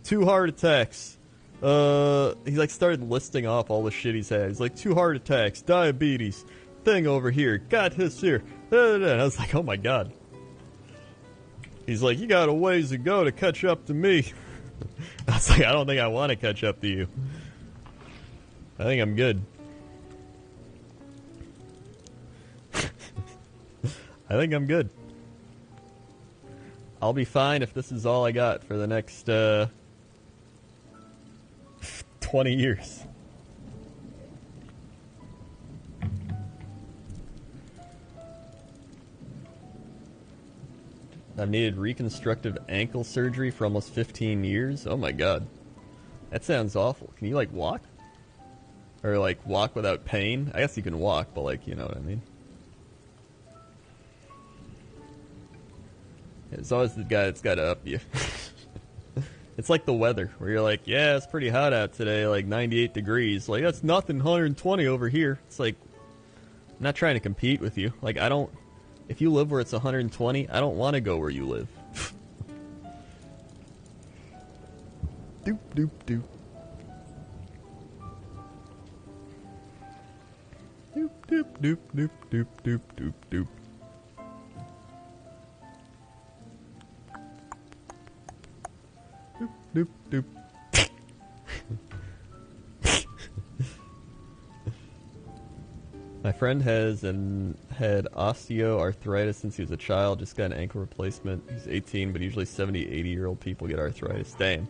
2 heart attacks. He like started listing off all the shit he's had. He's like, 2 heart attacks, diabetes, thing over here, got this here. And I was like, oh my god. He's like, you got a ways to go to catch up to me. I was like, I don't think I want to catch up to you. I think I'm good. I think I'm good. I'll be fine if this is all I got for the next 20 years. I've needed reconstructive ankle surgery for almost 15 years. Oh my god. That sounds awful. Can you like walk? Or like walk without pain? I guess you can walk, but like, you know what I mean. It's always the guy that's got to up you. It's like the weather, where you're like, yeah, it's pretty hot out today, like 98 degrees. Like, that's nothing, 120 over here. It's like, I'm not trying to compete with you. Like, I don't, if you live where it's 120, I don't want to go where you live. Doop, doop, doop. Doop, doop, doop, doop, doop, doop, doop, doop. Doop, doop. My friend had osteoarthritis since he was a child, just got an ankle replacement. He's 18, but usually 70, 80-year-old people get arthritis. Damn.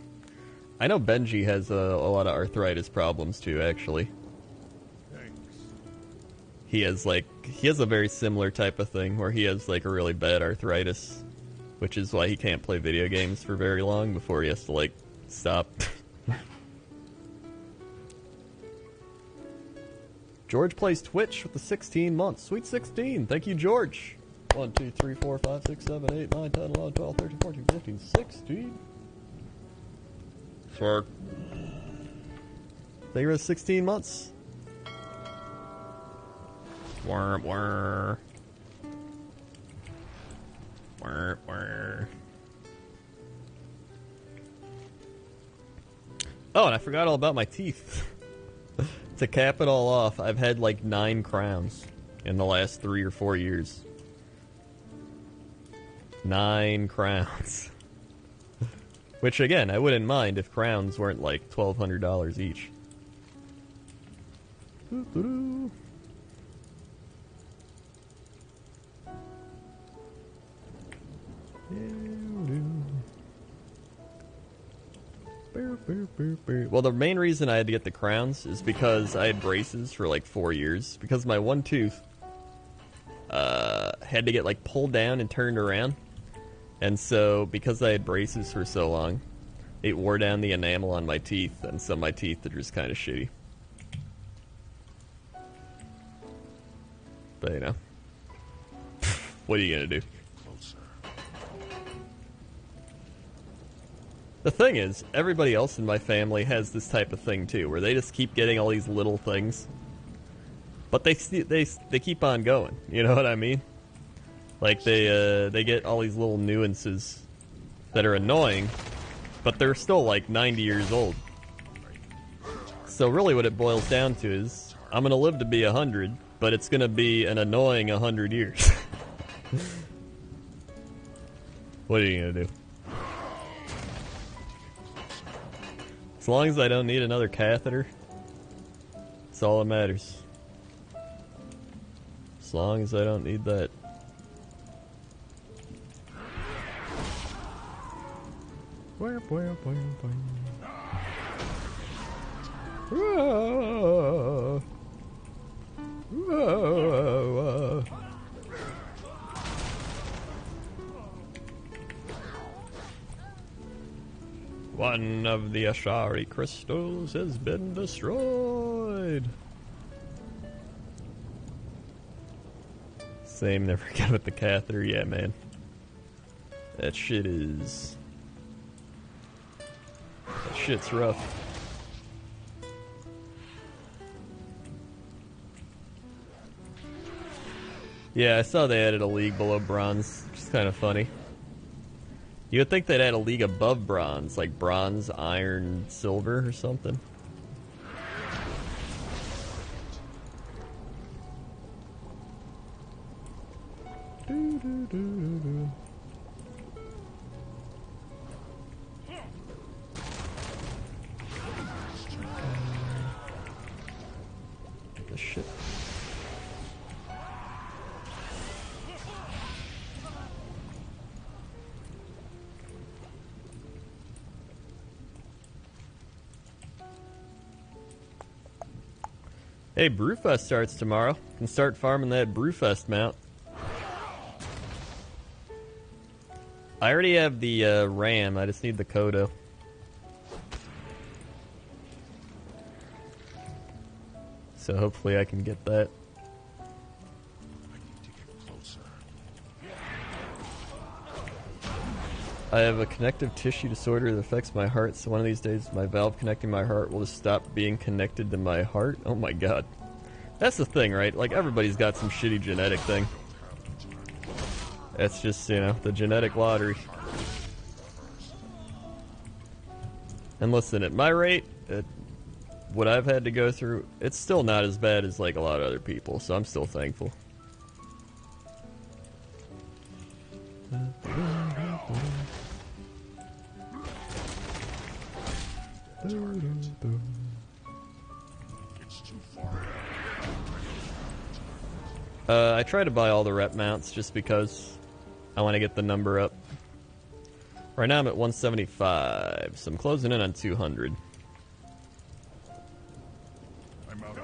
I know Benji has a lot of arthritis problems too, actually. Thanks. He has a very similar type of thing where he has like a really bad arthritis, which is why he can't play video games for very long before he has to like stop. George plays Twitch with the 16 months. Sweet 16. Thank you, George. 1, 2, 3, 4, 5, 6, 7, 8, 9, 10, 11, 12, 13, 14, 15, 16. Sure. Thank you for the 16 months. Wah, wah. Wah, wah. Oh, and I forgot all about my teeth. To cap it all off, I've had like 9 crowns in the last 3 or 4 years. 9 crowns. Which, again, I wouldn't mind if crowns weren't like $1,200 each. Well, the main reason I had to get the crowns is because I had braces for like 4 years. Because my one tooth had to get like pulled down and turned around. And so, because I had braces for so long, it wore down the enamel on my teeth. And so my teeth are just kind of shitty. But, you know. What are you gonna do? The thing is, everybody else in my family has this type of thing too, where they just keep getting all these little things, but they keep on going. You know what I mean? Like they get all these little nuances that are annoying, but they're still like 90 years old. So really, what it boils down to is, I'm gonna live to be 100, but it's gonna be an annoying 100 years. What are you gonna do? As long as I don't need another catheter, that's all that matters. As long as I don't need that. Whoa. Whoa. One of the Ashari crystals has been destroyed. Same, never get with the catheter. Yeah, man. That shit's rough. Yeah, I saw they added a league below bronze, which is kind of funny. You would think they'd add a league above bronze, like bronze, iron, silver, or something. The shit. Hey, Brewfest starts tomorrow. Can start farming that Brewfest mount. I already have the RAM, I just need the Kodo. So hopefully I can get that. I have a connective tissue disorder that affects my heart, so one of these days my valve connecting my heart will just stop being connected to my heart. Oh my god. That's the thing, right? Like, everybody's got some shitty genetic thing. That's just, you know, the genetic lottery. And listen, at my rate, what I've had to go through, it's still not as bad as, like, a lot of other people, so I'm still thankful. I try to buy all the rep mounts just because I want to get the number up. Right now I'm at 175, so I'm closing in on 200. I'm out of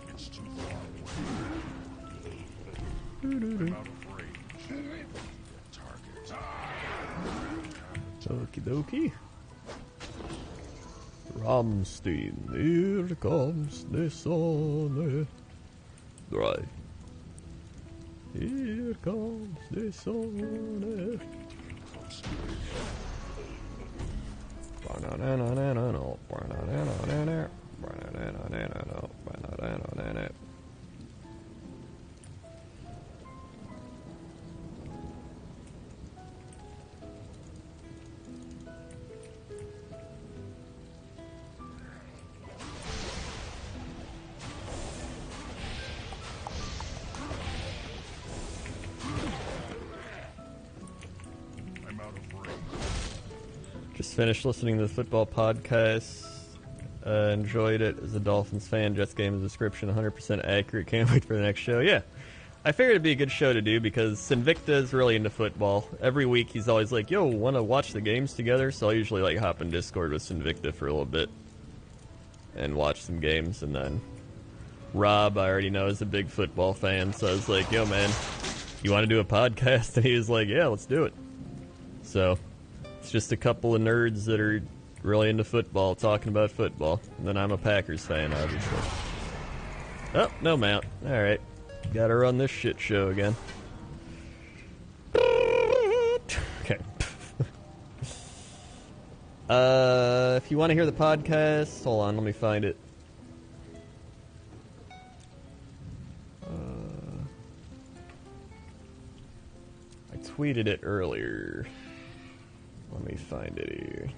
It's too far away. I'm out of range. Target. Okie dokie. Ramstein, here comes the sun. Right. Here comes the sun. Just finished listening to the football podcast. Enjoyed it as a Dolphins fan. Jets game description 100% accurate. Can't wait for the next show. Yeah. I figured it'd be a good show to do because Sinvicta is really into football. Every week he's always like, yo, want to watch the games together? So I usually like hop in Discord with Sinvicta for a little bit and watch some games. And then Rob, I already know, is a big football fan. So I was like, yo, man, you want to do a podcast? And he was like, yeah, let's do it. So it's just a couple of nerds that are really into football talking about football. And then I'm a Packers fan, obviously. Oh, no mount. All right. Gotta run this shit show again. Okay. If you want to hear the podcast, hold on, let me find it. I tweeted it earlier. Let me find it here.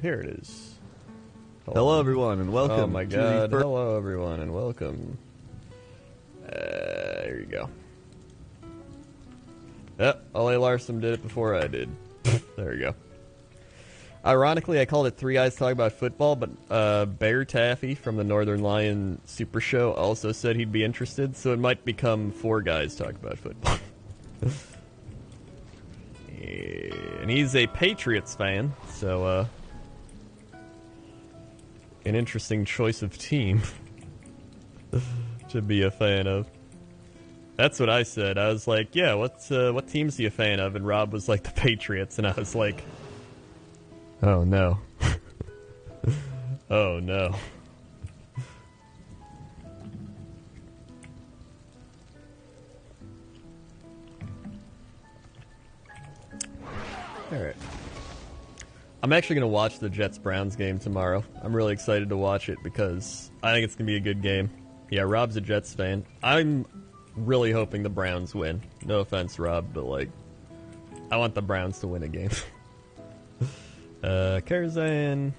Here it is. Hello, everyone, and welcome. Oh my god. Hello, everyone, and welcome. Here you go. Yep, Ole Larson did it before I did. There you go. Ironically, I called it Three Eyes Talk About Football, but Bear Taffy from the Northern Lion Super Show also said he'd be interested, so it might become Four Guys Talk About Football. And he's a Patriots fan, so an interesting choice of team to be a fan of. That's what I said. I was like, yeah, what team's he a fan of? And Rob was like, the Patriots. And I was like, oh no. Oh no. Alright. I'm actually going to watch the Jets-Browns game tomorrow. I'm really excited to watch it because I think it's going to be a good game. Yeah, Rob's a Jets fan. I'm really hoping the Browns win. No offense, Rob, but, like, I want the Browns to win a game. Karazhan.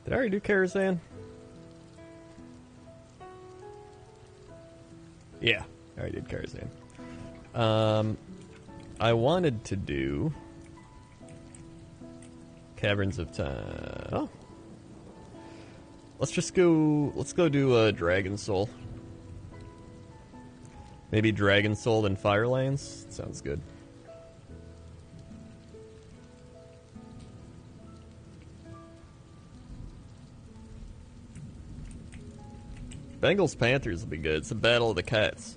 Did I already do Karazhan? Yeah, I already did Karazhan. I wanted to do Caverns of Time. Oh. Let's go do Dragon Soul. Maybe Dragon Soul and Firelands? Sounds good. Bengals Panthers will be good. It's a battle of the cats.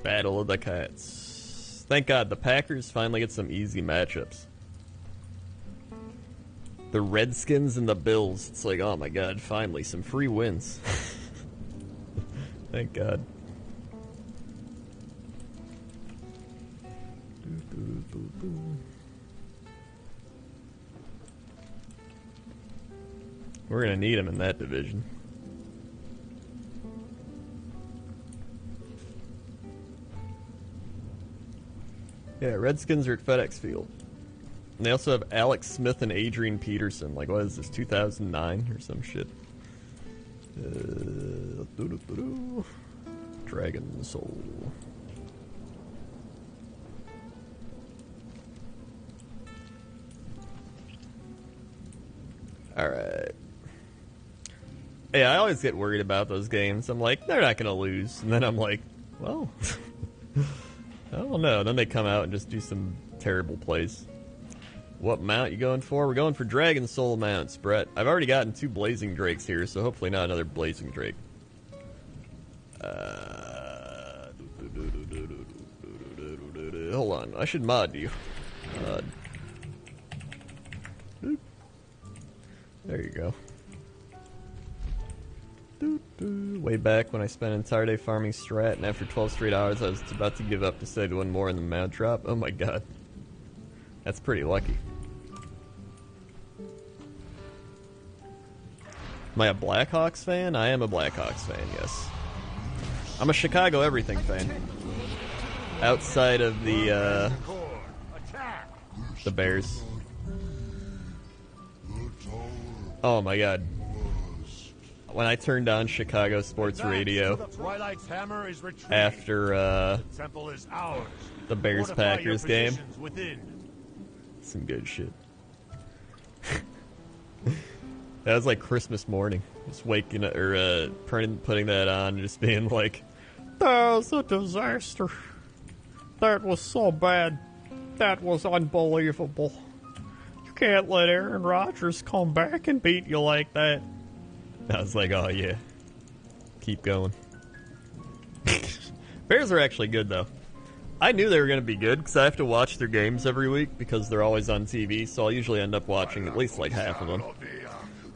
Battle of the Cats. Thank God the Packers finally get some easy matchups. The Redskins and the Bills. It's like, oh my God, finally some free wins. Thank God. We're gonna need him in that division. Yeah, Redskins are at FedEx Field. And they also have Alex Smith and Adrian Peterson. Like, what is this, 2009 or some shit? Dragon Soul. Alright. Yeah, I always get worried about those games. I'm like, they're not going to lose. And then I'm like, well... I don't know. Then they come out and just do some terrible plays. What mount you going for? We're going for Dragon Soul mounts, Brett. I've already gotten 2 Blazing Drakes here, so hopefully not another Blazing Drake. Hold on. I should mod you. There you go. Way back when I spent an entire day farming strat, and after 12 straight hours I was about to give up to save one more in the mount drop. Oh my god. That's pretty lucky. Am I a Blackhawks fan? I am a Blackhawks fan, yes. I'm a Chicago everything fan. Outside of the Bears. Oh my god. When I turned on Chicago sports radio Twilight's hammer is retreating. after The temple is ours. the Bears-Packers Fortify your game, positions within. some good shit. That was like Christmas morning. Just waking up, or putting that on, just being like, that was a disaster. That was so bad. That was unbelievable. You can't let Aaron Rodgers come back and beat you like that. I was like, oh yeah. Keep going. Bears are actually good, though. I knew they were going to be good, because I have to watch their games every week, because they're always on TV, so I'll usually end up watching at least like half of them.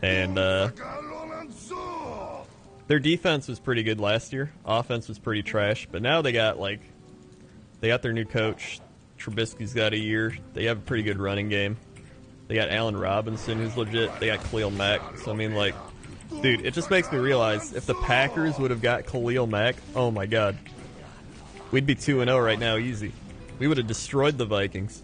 And, their defense was pretty good last year. Offense was pretty trash, but now they got their new coach. Trubisky's got a year. They have a pretty good running game. They got Allen Robinson, who's legit. They got Khalil Mack. So, I mean, like, dude, it just makes me realize if the Packers would have got Khalil Mack, oh my god. We'd be 2-0 right now, easy. We would have destroyed the Vikings.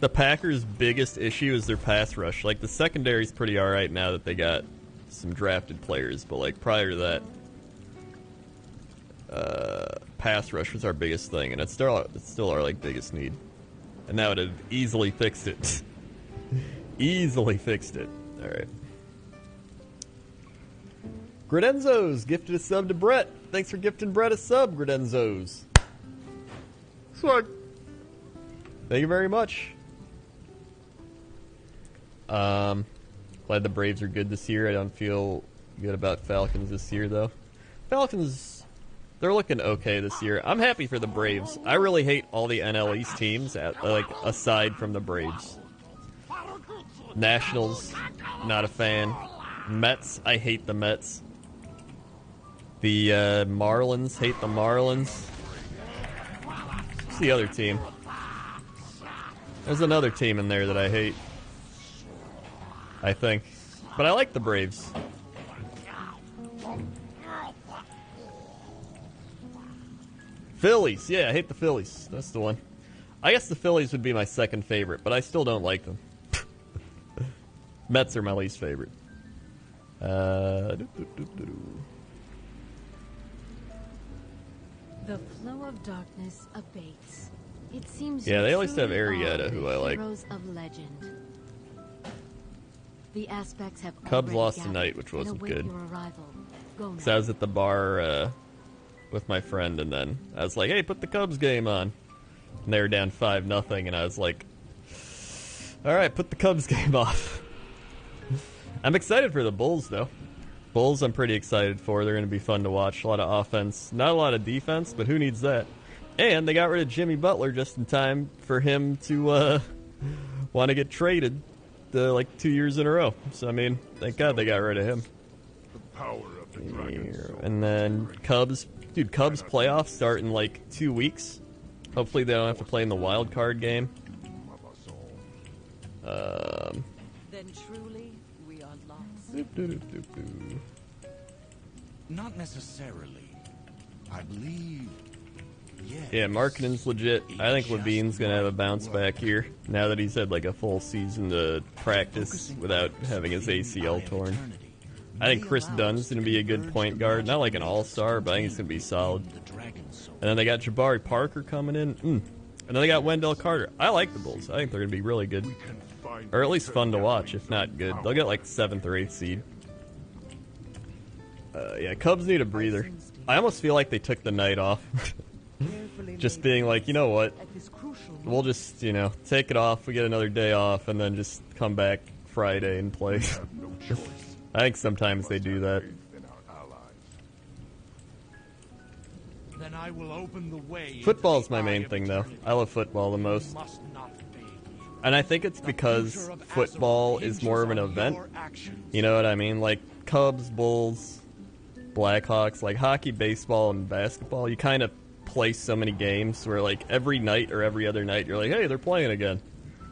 The Packers' biggest issue is their pass rush. Like, the secondary's pretty alright now that they got some drafted players, but, like, prior to that, pass rush was our biggest thing, and it's still our, like, biggest need. And that would have easily fixed it. Easily fixed it. Alright. Gredenzos gifted a sub to Brett. Thanks for gifting Brett a sub, Gredenzos. Swag. Thank you very much. Glad the Braves are good this year. I don't feel good about Falcons this year, though. Falcons, they're looking okay this year. I'm happy for the Braves. I really hate all the NL East teams, aside from the Braves. Nationals, not a fan. Mets, I hate the Mets. The Marlins, hate the Marlins. What's the other team? There's another team in there that I hate. I think. But I like the Braves. Phillies. Yeah, I hate the Phillies. That's the one. I guess the Phillies would be my second favorite, but I still don't like them. Mets are my least favorite. The flow of darkness abates. It seems yeah, they always have truly Arrieta, are who the I like. heroes of legend. The aspects have Cubs already lost gathered tonight, which wasn't and await good. your arrival. Go Because I was at the bar with my friend, and then I was like, hey, put the Cubs game on. And they were down 5-0, and I was like, alright, put the Cubs game off. I'm excited for the Bulls, though. Bulls I'm pretty excited for. They're going to be fun to watch. A lot of offense. Not a lot of defense, but who needs that? And they got rid of Jimmy Butler just in time for him to want to get traded like 2 years in a row. So, I mean, thank God they got rid of him. The power of the dragon soul. And then Cubs. Dude, Cubs playoffs start in like 2 weeks. Hopefully they don't have to play in the wild card game. Then truly, we are lost. Not necessarily. I believe. Yes. Yeah, marketing's legit. I think Levine's going to have a bounce back here now that he's had like a full season to practice without having his ACL torn. I think Chris Dunn's going to be a good point guard. Not like an all-star, but I think he's going to be solid. And then they got Jabari Parker coming in. And then they got Wendell Carter. I like the Bulls. I think they're going to be really good. Or at least fun to watch, if not good. They'll get like 7th or 8th seed. Yeah, Cubs need a breather. I almost feel like they took the night off. Just being like, you know what? We'll just, take it off. We get another day off, and then just come back Friday and play. I think sometimes they do that. Then I will open the way. Football's my main thing, though. I love football the most. And I think it's because football is more of an event. You know what I mean? Like Cubs, Bulls, Blackhawks, like hockey, baseball, and basketball, you kind of play so many games where like every night or every other night you're like, hey, they're playing again.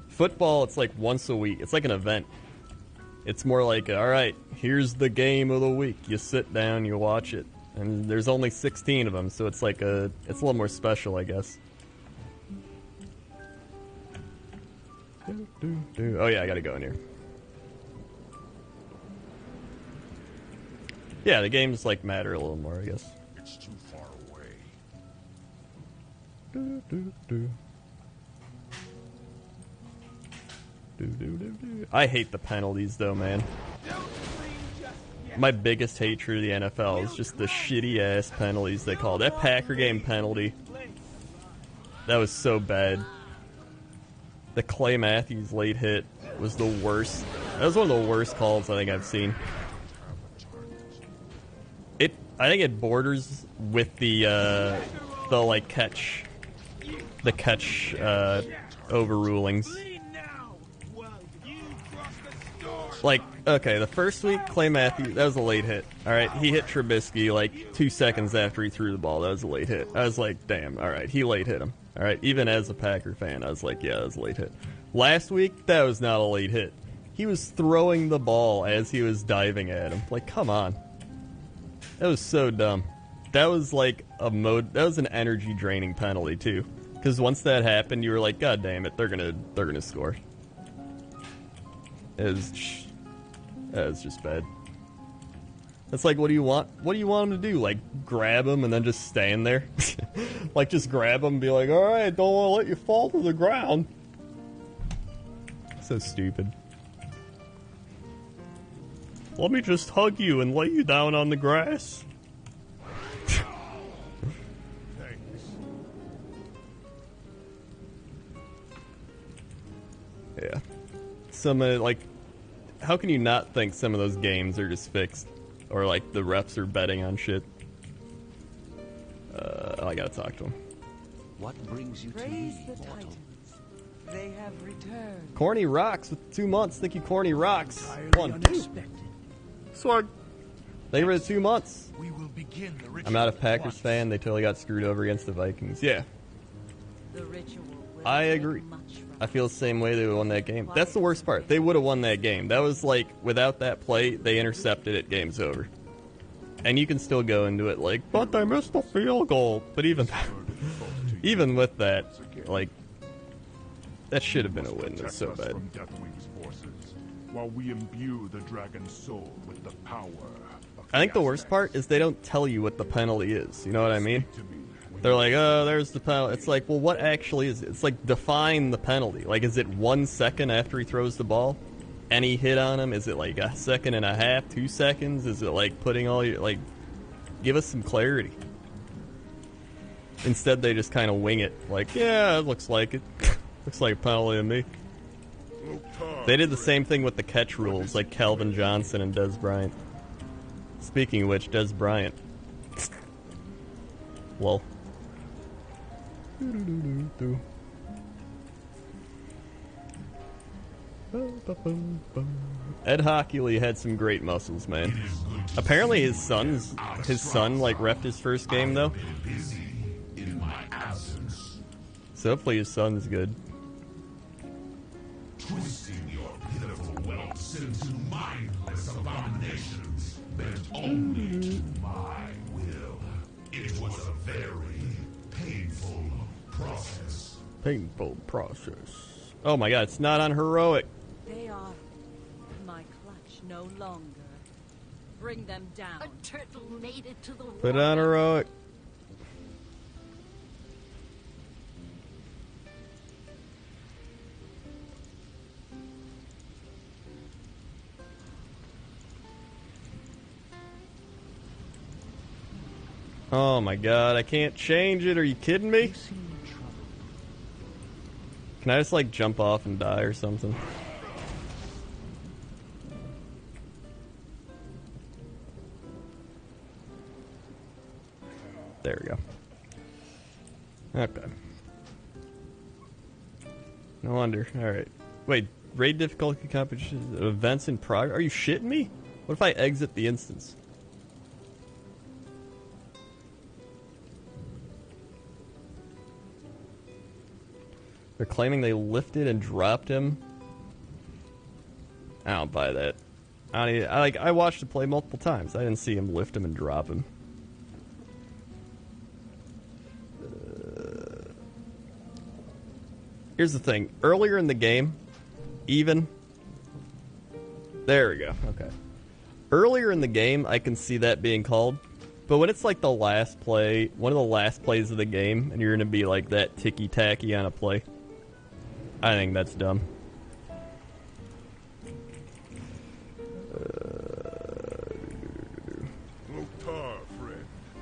Football, it's like once a week. It's like an event. It's more like, all right, here's the game of the week. You sit down, you watch it. And there's only 16 of them, so it's like it's a little more special, I guess. Oh yeah, I gotta go in here. Yeah, the games like matter a little more, I guess. It's too far away. Do, do, do. Do, do, do, do. I hate the penalties though, man. My biggest hatred of the NFL is just the shitty ass penalties they call. That Packer game penalty, that was so bad. The Clay Matthews late hit was the worst. That was one of the worst calls I think I've seen. I think it borders with the like catch overrulings. Like, okay, the first week, Clay Matthews, that was a late hit. Alright, he hit Trubisky like 2 seconds after he threw the ball. That was a late hit. I was like, damn, alright, he late hit him. Alright, even as a Packer fan, I was like, yeah, that was a late hit. Last week, that was not a late hit. He was throwing the ball as he was diving at him. Like, come on. That was so dumb. That was like that was an energy draining penalty too. Because once that happened, you were like, God damn it, they're gonna score. That was just bad. It's like, what do you want? What do you want him to do? Like, grab him and then just stand there? Like, just grab him and be like, all right, don't want to let you fall to the ground. So stupid. Let me just hug you and lay you down on the grass. Yeah. Like, how can you not think some of those games are just fixed? Or, like, the refs are betting on shit? I gotta talk to him. What brings you to Praise me, the mortal? Titans. They have returned. Corny Rocks with 2 months. Thank you, Corny Rocks. Entirely 1, 2. unexpected. Swag. Thank you for the 2 months. We will begin the ritual I'm not a at Packers once. fan. They totally got screwed over against the Vikings. Yeah, The ritual will I take agree. much from I feel the same way. They won that game. That's the worst part. They would have won that game. That was like, without that play, they intercepted it. Game's over. And you can still go into it like, but they missed the field goal. But even with that, like, that should have been a win. It's so Protect us bad. from Deathwing's forces, while we imbue the dragon's soul with the power of I think the worst Aztecs. part is they don't tell you what the penalty is. You know what I mean? Speak to me when They're you like, oh, there's the penalty. It's like, well, what actually is it? It's like, define the penalty. Like, is it 1 second after he throws the ball? Any hit on him? Is it like a second and a half, 2 seconds? Is it like putting all your, like, give us some clarity. Instead, they just kind of wing it. Like, yeah, it looks like it. Looks like a penalty to me. They did the same thing with the catch rules, like Calvin Johnson and Des Bryant. Speaking of which, Des Bryant. Well. Ed Hockley had some great muscles, man. Apparently his son like refed his first game though. So hopefully his son's good. Twisting your pitiful whelps into mindless abominations, bent only to my will. It was a very painful process. Painful process. Oh my god, it's not on heroic. They are my clutch no longer. Bring them down. A turtle made it to the water. Put it on heroic. Oh my god, I can't change it. Are you kidding me? Can I just like jump off and die or something? There we go. Okay. No wonder. Alright. Wait, raid difficulty competition events in progress? Are you shitting me? What if I exit the instance? They're claiming they lifted and dropped him. I don't buy that. I watched him play multiple times. I didn't see him lift him and drop him. Here's the thing. Earlier in the game, even... There we go. Okay. earlier in the game, I can see that being called. But when it's like the last play, one of the last plays of the game, and you're going to be like that ticky-tacky on a play, I think that's dumb.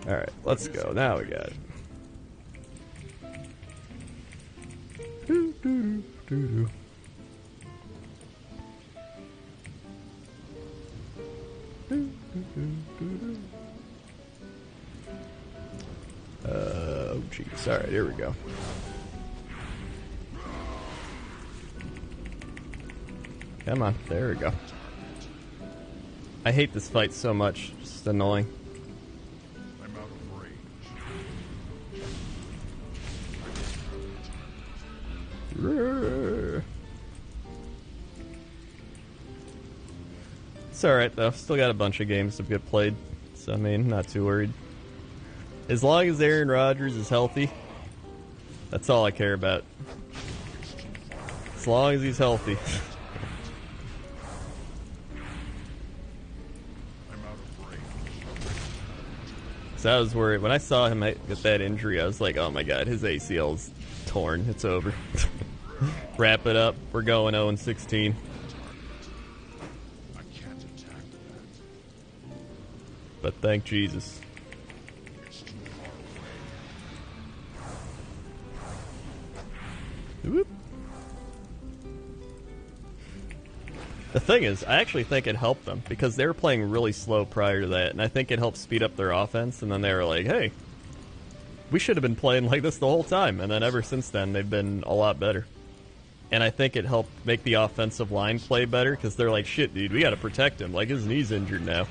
Alright, let's go. Now we got it. Oh, jeez. Alright, here we go. Come on. There we go. I hate this fight so much. It's just annoying. I'm out of range. It's alright though. Still got a bunch of games to get played. So I mean, not too worried. As long as Aaron Rodgers is healthy, that's all I care about. As long as he's healthy. So I was worried. When I saw him get that injury, I was like, oh my god, his ACL's torn. It's over. Wrap it up. We're going 0-16. I can't attack that. But thank Jesus. It's too far away. Whoop. The thing is, I actually think it helped them because they were playing really slow prior to that, and I think it helped speed up their offense, and then they were like, hey, we should have been playing like this the whole time, and then ever since then, they've been a lot better. And I think it helped make the offensive line play better because they're like, shit, dude, we gotta protect him, like his knee's injured now.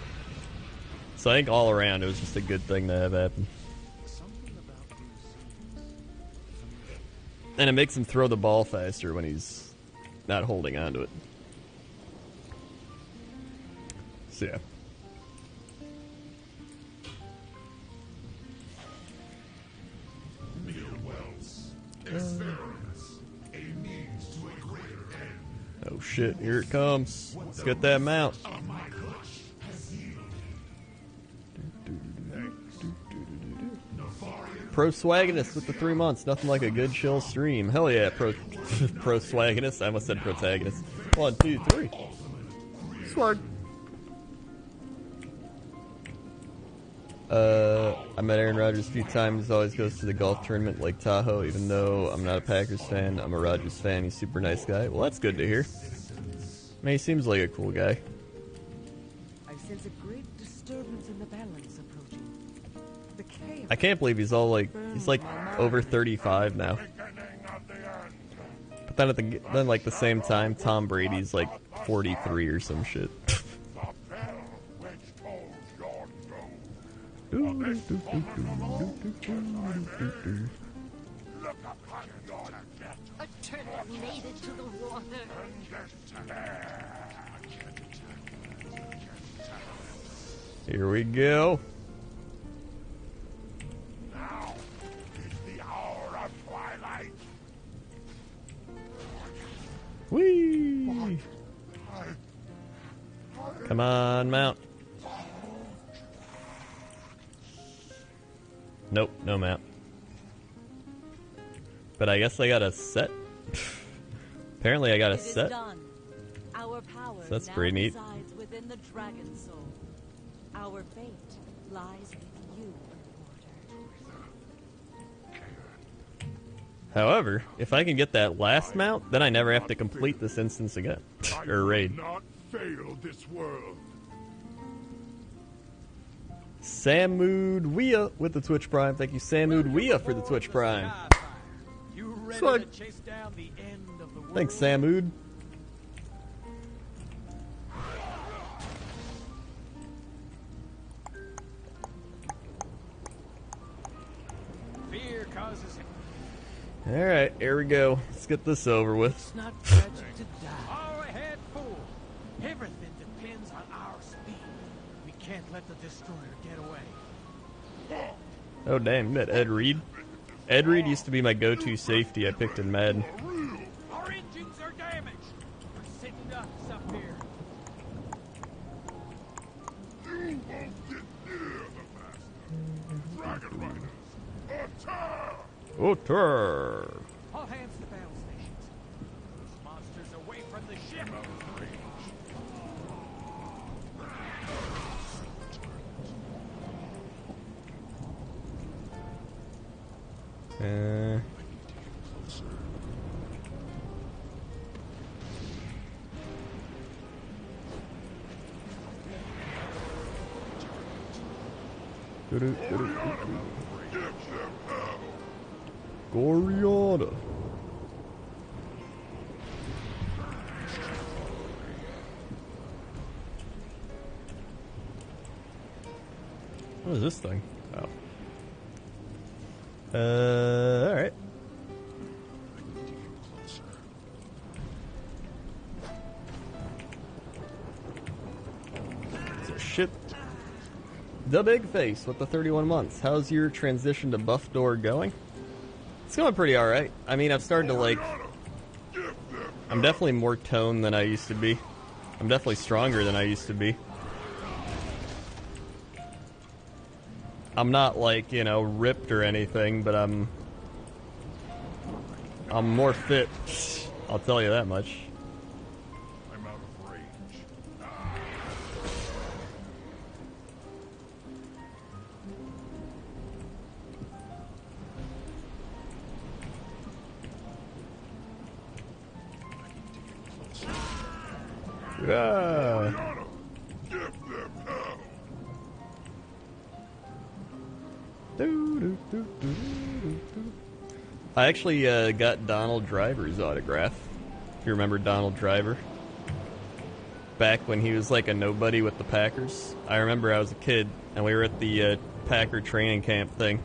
So I think all around, it was just a good thing to have happen. And it makes him throw the ball faster when he's not holding on to it. So, yeah. Oh shit, here it comes. Let's get that mount. Pro-swagonist with the 3 months. Nothing like a good chill stream. Hell yeah, pro-swagonist. I almost said protagonist. 1, 2, 3. Swag. I met Aaron Rodgers a few times. Always goes to the golf tournament Lake Tahoe. Even though I'm not a Packers fan, I'm a Rodgers fan. He's a super nice guy. Well, that's good to hear. I mean, he seems like a cool guy. I sense a great disturbance in the balance approaching. The chaos. I can't believe he's all like, he's like over 35 now. But then then like the same time, Tom Brady's like 43 or some shit. A turtle made it to the water. Here we go. Now is the hour of twilight. Whee! Come on, mount. Nope, no map. But I guess I got a set. Apparently I got a set. Our power So that's now pretty neat. resides within the dragon soul. Our fate lies with you, reporter. However, if I can get that last mount, then I never have to complete this instance again. Or raid. Not fail this world. Samud Wea with the Twitch Prime. Thank you, Samud Wea, for the Twitch Prime. Swag. Thanks, Samud. Fear causes. Alright, here we go. Let's get this over with. It's not tragic to die. Our head full. Everything depends on our speed. We can't let the destroyer get away. Oh, damn, you met Ed Reed? Ed Reed used to be my go-to safety I picked in Madden. Our engines are damaged. We're sitting ducks up here. Otter. All hands to battle stations. Those monsters away from the ship. Goriana. What is this thing? Oh. Alright. So shit. The Big Face with the 31 months. How's your transition to buff door going? It's going pretty alright. I mean, I've started to like... I'm definitely more toned than I used to be. I'm definitely stronger than I used to be. I'm not like, you know, ripped or anything, but I'm more fit. I'll tell you that much. I'm out of range. Yeah. I actually got Donald Driver's autograph. If you remember Donald Driver. Back when he was like a nobody with the Packers. I remember I was a kid and we were at the Packer training camp thing.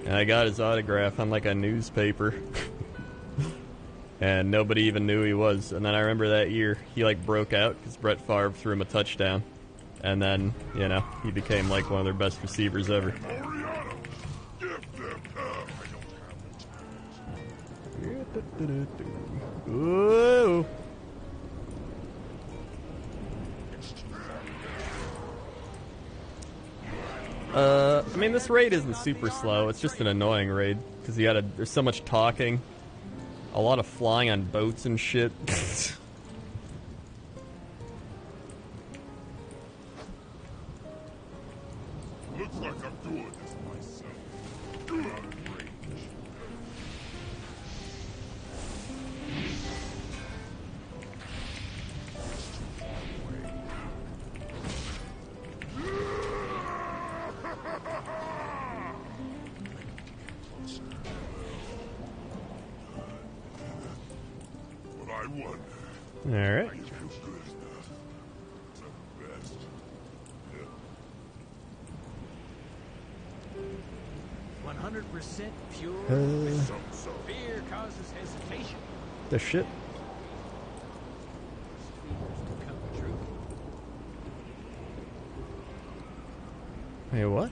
And I got his autograph on like a newspaper. And nobody even knew who he was. And then I remember that year he like broke out because Brett Favre threw him a touchdown. And then, you know, he became like one of their best receivers ever. Whoa. I mean, this raid isn't super slow. It's just an annoying raid because there's so much talking, a lot of flying on boats and shit. Looks like I'm doing this myself. Out of range. What I wonder. All right. I feel good enough. The best. 100% pure. Fear causes hesitation. The shit. Fears become true. Hey, what?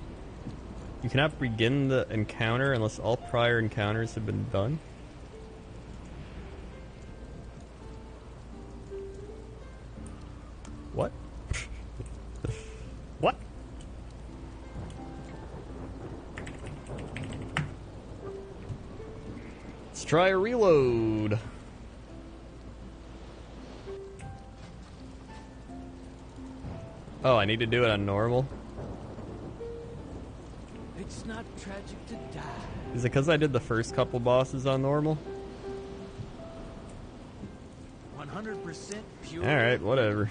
You cannot begin the encounter unless all prior encounters have been done? What? What? Let's try a reload. Oh, I need to do it on normal? It's not tragic to die. Is it because I did the first couple bosses on normal? 100% pure. Alright, whatever.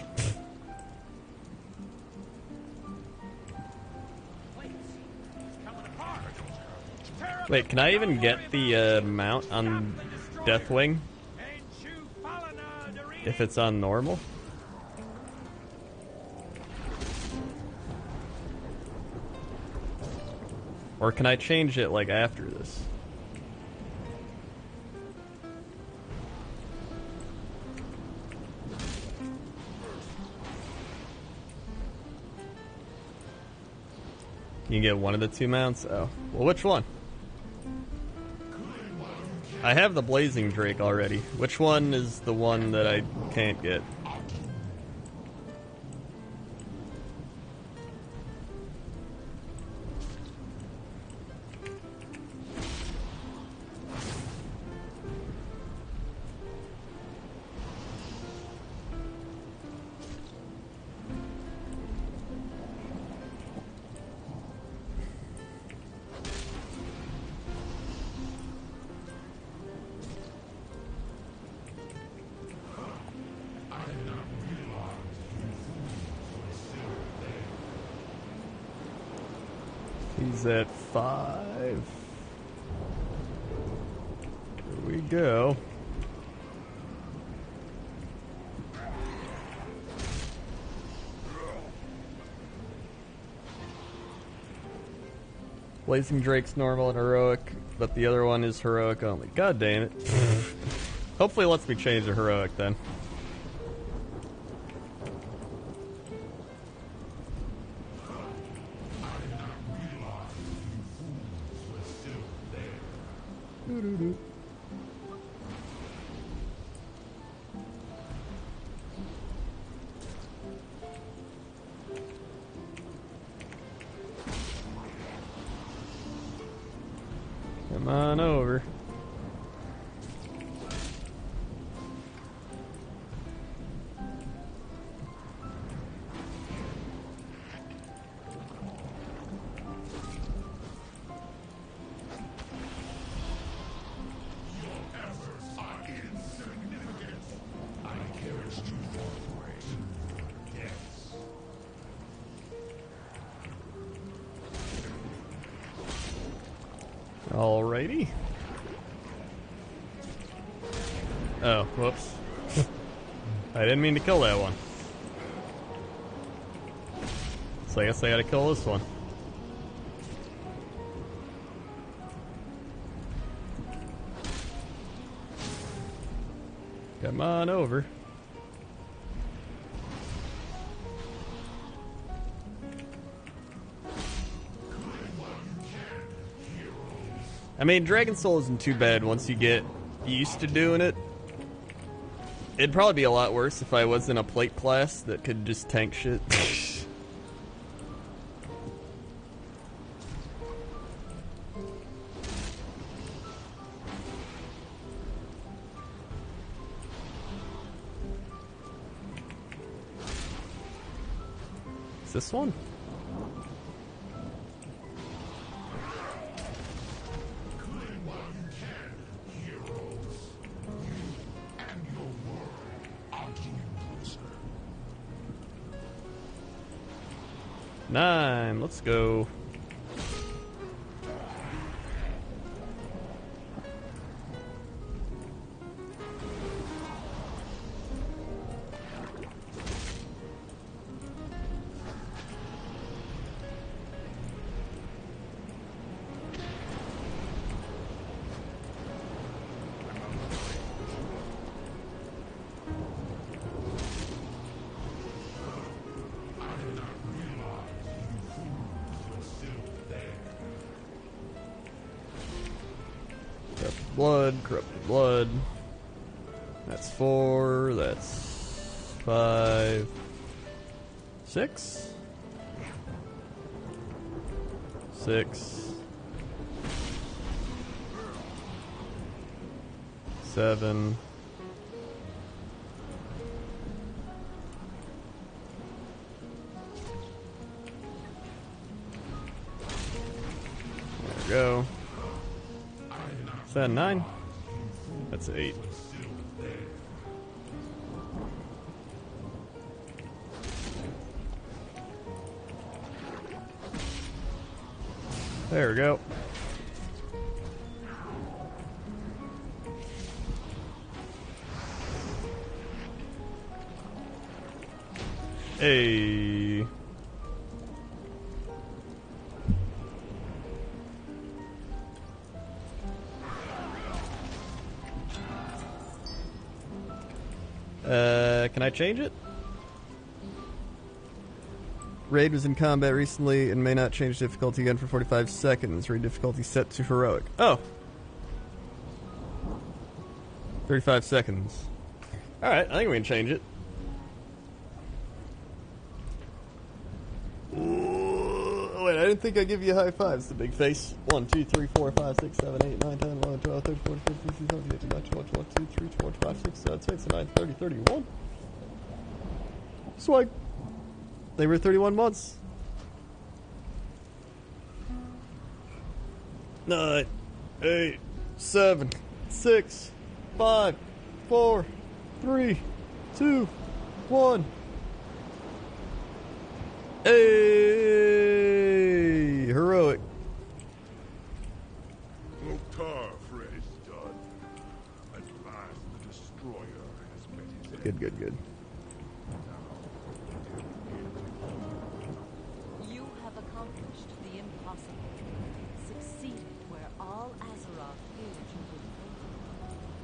Wait, can I even get the mount on Deathwing? If it's on normal? Or can I change it like after this? You can get one of the two mounts? Oh. Well, which one? I have the Blazing Drake already. Which one is the one that I can't get? He's at 5. Here we go. Blazing Drake's normal and heroic, but the other one is heroic only. God damn it. Hopefully it lets me change to heroic then. Come on over. Alrighty. Oh, whoops. I didn't mean to kill that one. So I guess I gotta kill this one. Come on over. I mean, Dragon Soul isn't too bad once you get used to doing it. It'd probably be a lot worse if I was in a plate class that could just tank shit. Is this one? Nine, let's go. Corrupted blood. That's 4, that's 5, 6, 6, 7, 'Go. Is that 9? That's 8. There we go. Hey. Can I change it? Raid was in combat recently and may not change difficulty again for 45 seconds. Raid difficulty set to heroic. Oh. 35 seconds. Alright, I think we can change it. Ooh, wait, I didn't think I'd give you a high fives, the big face. 1, 2, 3, 4, 5, 6, 7, 8, 9, 10, 11, 12, 13, 14, 15, 16, 17, 18, 19, 20, 21, 22, 23, 24, 25, 26, 27, 28, 29, 30, 31. Swag. They were 31 months. 9, 8, 7, 6, 5, 4, 3, 2, 1. Hey, heroic. good, good. You have accomplished the impossible. Succeeded where all Azeroth feared you would fail.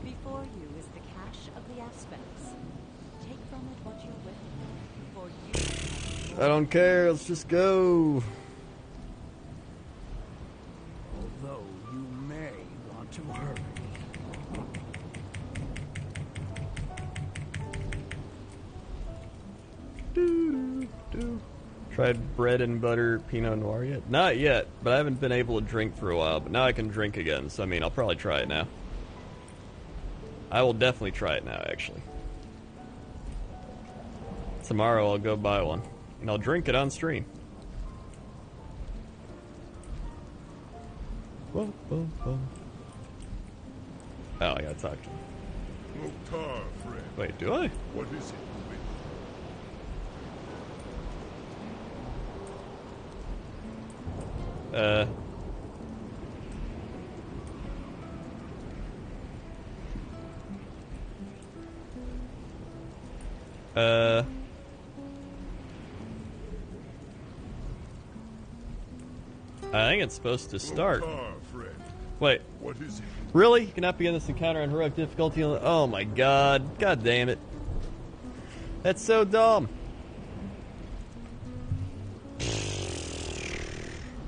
Before you is the cache of the aspects. Take from it what you will, for you. I don't care, let's just go. Although you may want to hurry. Tried bread and butter Pinot Noir yet? Not yet, but I haven't been able to drink for a while, but now I can drink again, so I mean, I'll probably try it now. I will definitely try it now, actually. Tomorrow I'll go buy one, and I'll drink it on stream. Whoa, whoa, whoa. Oh, I gotta talk to him. Loktar, friend. Wait, do I? What is it with I think it's supposed to start. Loktar, friend. Wait, What is it? really? You cannot begin this encounter on heroic difficulty? Oh my god. God damn it. That's so dumb.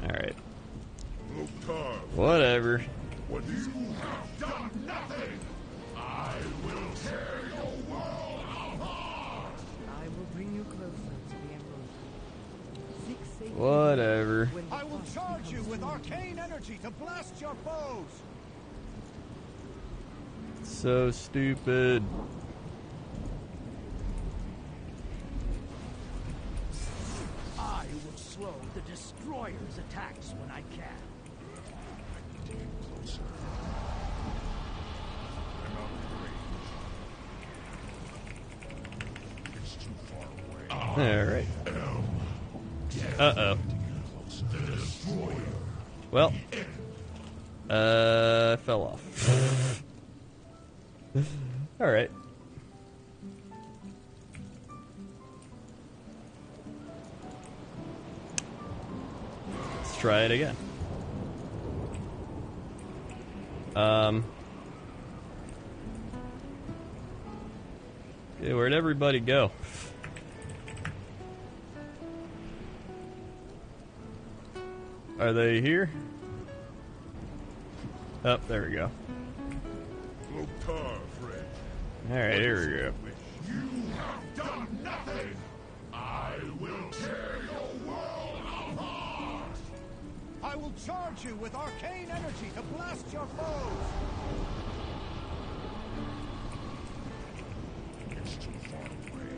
Alright. Loktar, Whatever. what is it? You have done nothing! I will tear your world apart! I will bring you closer to the Emerald. Seek safety Whatever. when the I will frost charge you becomes with too arcane energy to blast your foes! So stupid. I will slow the destroyer's attacks when I can. It's too far away. Alright. Uh-oh. The destroyer. Well. I fell off. Alright. Let's try it again. Okay, where'd everybody go? Are they here? Oh, there we go. Loktar, friend. Alright, here we go. You have done nothing! I will tear your world apart! I will charge you with arcane energy to blast your foes! It's too far away.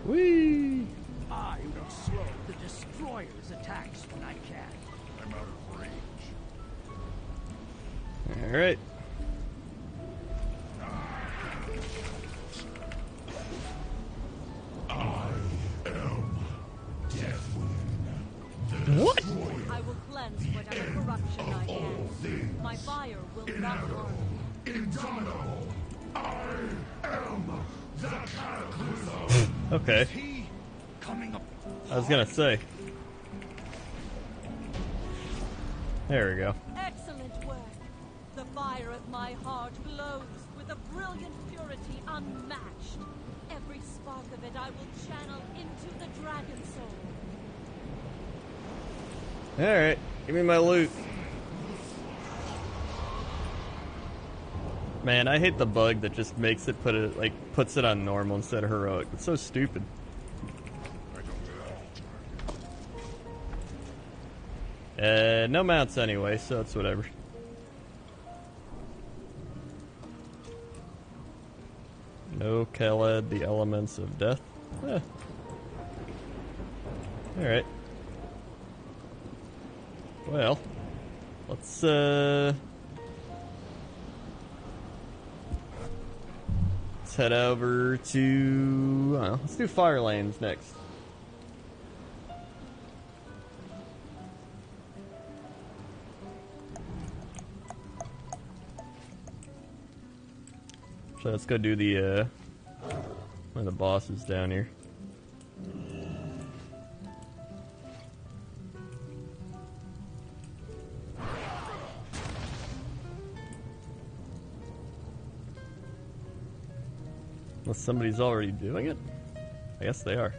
Whee! I will slow the destroyer's attacks when I can. I'm out of range. Alright. What? I will cleanse whatever corruption I can. My fire will not harm you. Indomitable! I am the cataclysm! Okay. He coming up. I was gonna say. There we go. Excellent work. The fire of my heart glows with a brilliant purity unmatched. Every spark of it I will channel into the dragon soul. Alright, give me my loot. Man, I hate the bug that just makes it puts it on normal instead of heroic. It's so stupid. No mounts anyway, so it's whatever. No Khaled, the elements of death. Alright. Well, let's head over to, let's do Fire Lanes next. So let's go do the, one of the bosses down here. Unless somebody's already doing it? I guess they are.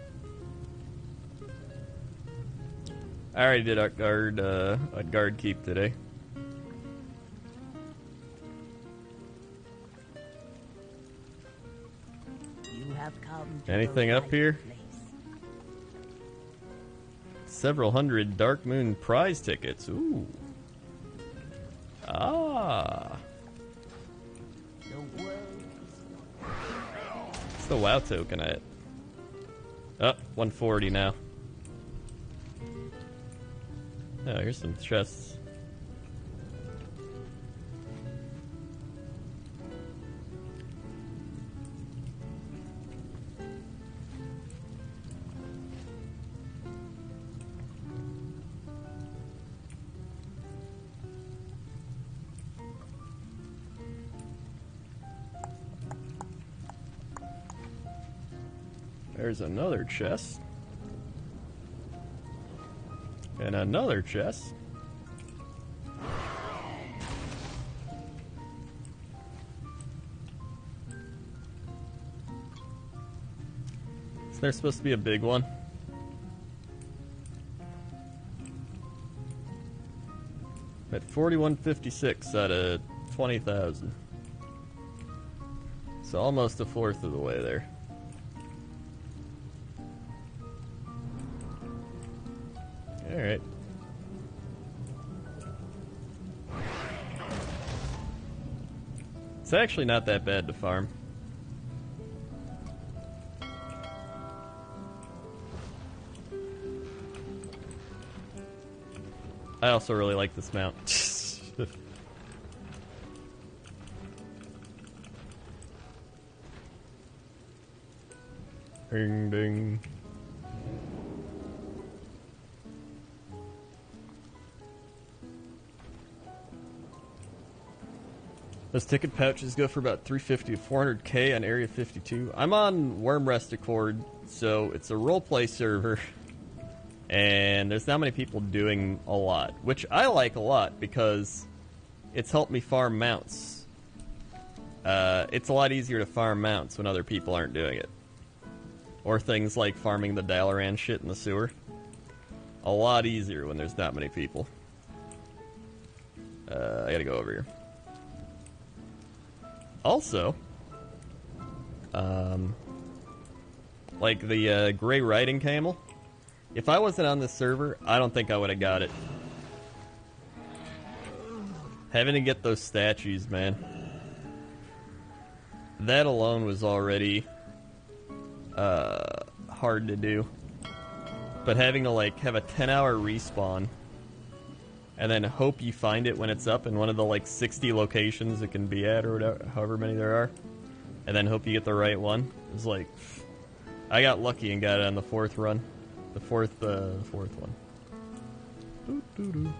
I already did a guard keep today. You have come to Anything the up right here? place. Several hundred Dark Moon prize tickets. Ooh. Ah. The world What's the WoW token at? Oh, 140 now. Oh, here's some chests. There's another chest. And another chest. Is there supposed to be a big one? At 4156 out of 20,000. So almost a fourth of the way there. Alright. It's actually not that bad to farm. I also really like this mount. Ding ding. Those ticket pouches go for about 350 to 400k on Area 52. I'm on Wormrest Accord, so it's a roleplay server, and there's not many people doing a lot, which I like a lot because it's helped me farm mounts. It's a lot easier to farm mounts when other people aren't doing it. Or things like farming the Dalaran shit in the sewer. A lot easier when there's not many people. I gotta go over here. Also, like the Grey Riding Camel, if I wasn't on this server, I don't think I would have got it. Having to get those statues, man. That alone was already hard to do. But having to like have a 10-hour respawn and then hope you find it when it's up in one of the like 60 locations it can be at, or whatever, however many there are, and then hope you get the right one. It's like, I got lucky and got it on the fourth run, the fourth one. Doo -doo -doo.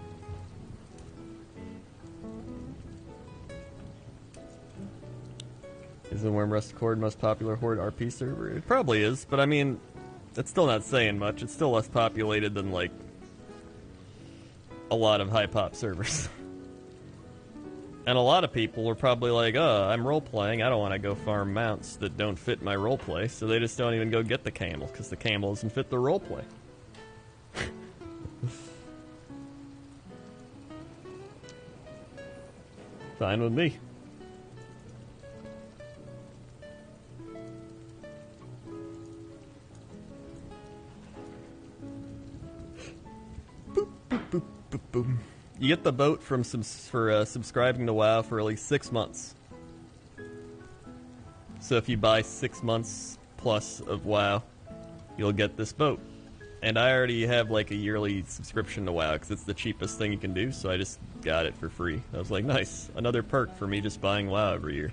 Is the Wormrest Accord most popular Horde RP server? It probably is, but I mean, it's still not saying much. It's still less populated than like a lot of high pop servers. And a lot of people are probably like, oh, I'm role-playing, I don't want to go farm mounts that don't fit my roleplay, so they just don't even go get the camel, because the camel doesn't fit the roleplay. Fine with me. Boop, boop, boop, boop, boop. You get the boat from subscribing to WoW for at least 6 months. So if you buy 6 months plus of WoW, you'll get this boat. And I already have like a yearly subscription to WoW because it's the cheapest thing you can do, so I just got it for free. I was like, nice, another perk for me just buying WoW every year.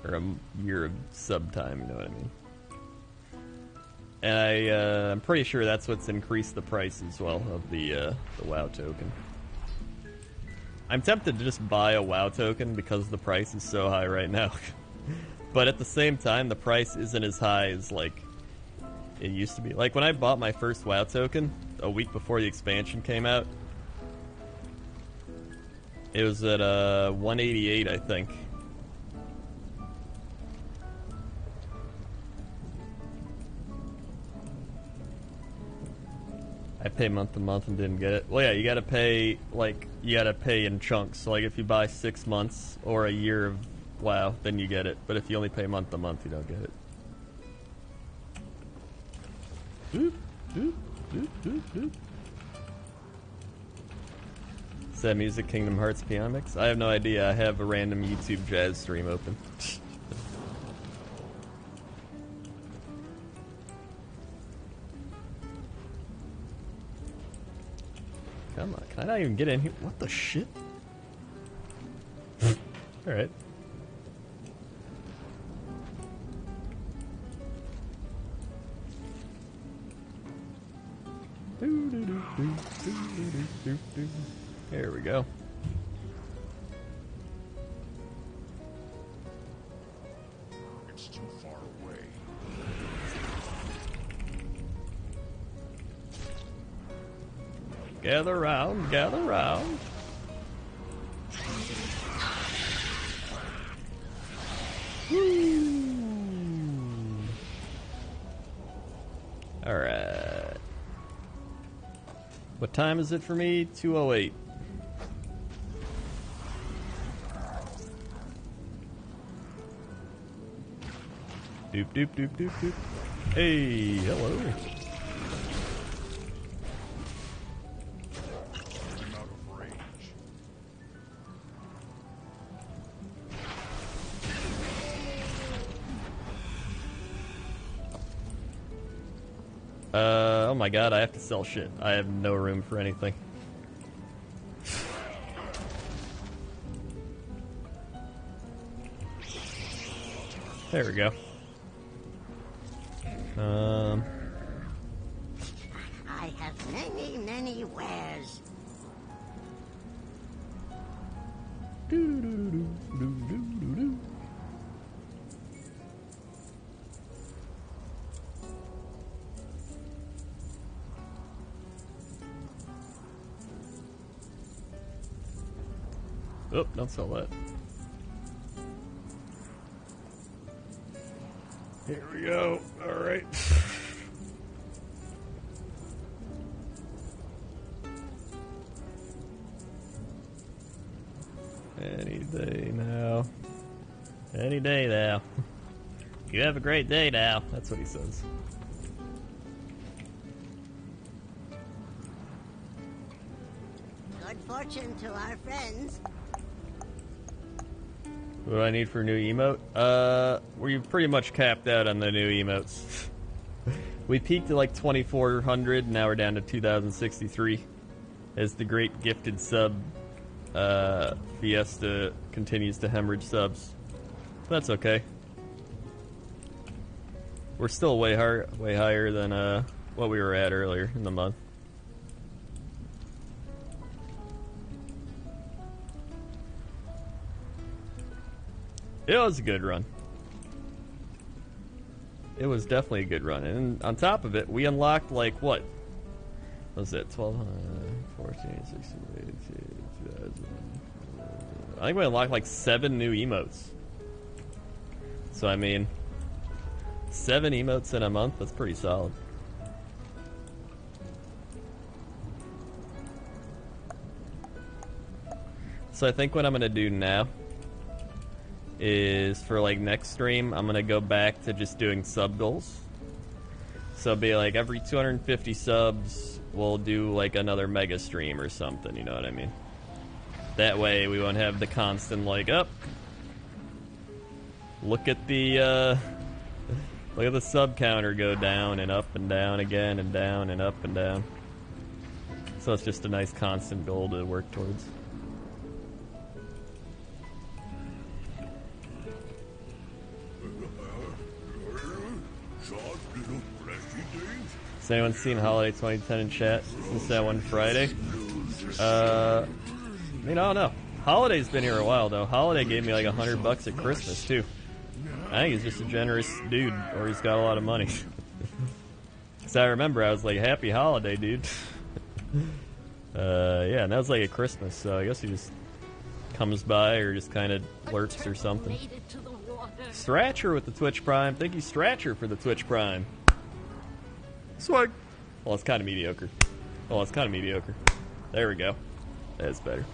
Or a year of sub time, you know what I mean? And I'm pretty sure that's what's increased the price as well of the WoW token. I'm tempted to just buy a WoW token because the price is so high right now. But at the same time, the price isn't as high as, like, it used to be. Like, when I bought my first WoW token, a week before the expansion came out, it was at 188, I think. I pay month to month and didn't get it. Well, yeah, you gotta pay, like, you gotta pay in chunks. So, like, if you buy 6 months or a year of WoW, then you get it. But if you only pay month to month, you don't get it. Doop, doop, doop, doop, doop. Is that music Kingdom Hearts piano mix? I have no idea. I have a random YouTube jazz stream open. Come on, can I not even get in here? What the shit? Alright. There we go. It's too far away. Gather round, gather round. Alright. What time is it for me? 2:08. Doop doop doop doop doop. Hey, hello. I'm out of range. Oh my god, I have to sell shit. I have no room for anything. There we go. I have many, many wares. Oh, don't sell that. Here we go. All right. Any day now. Any day now. You have a great day now. That's what he says. Good fortune to our friends. What do I need for a new emote? We're pretty much capped out on the new emotes. We peaked at like 2,400, now we're down to 2,063. As the great gifted sub Fiesta continues to hemorrhage subs. That's okay. We're still way higher than what we were at earlier in the month. It was a good run. It was definitely a good run. And on top of it, we unlocked like what? What was it? 1,200, 14, 16, 18, 2000. I think we unlocked like 7 new emotes. So I mean, 7 emotes in a month, that's pretty solid. So I think what I'm gonna do now is for like next stream, I'm gonna go back to just doing sub goals. So it'll be like every 250 subs, we'll do like another mega stream or something, you know what I mean? That way we won't have the constant like, up. Look at the sub counter go down and up and down again and down and up and down. So it's just a nice constant goal to work towards. Has anyone seen Holiday 2010 in chat since that one Friday? I mean, I don't know. Holiday's been here a while, though. Holiday gave me like $100 at Christmas, too. I think he's just a generous dude, or he's got a lot of money. Because I remember I was like, happy holiday, dude. Yeah, and that was like at Christmas, so I guess he just comes by or just kind of lurks or something. Stratcher with the Twitch Prime. Thank you, Stratcher, for the Twitch Prime. Swag. Well, it's kind of mediocre. Oh, it's kind of mediocre. There we go. That's better.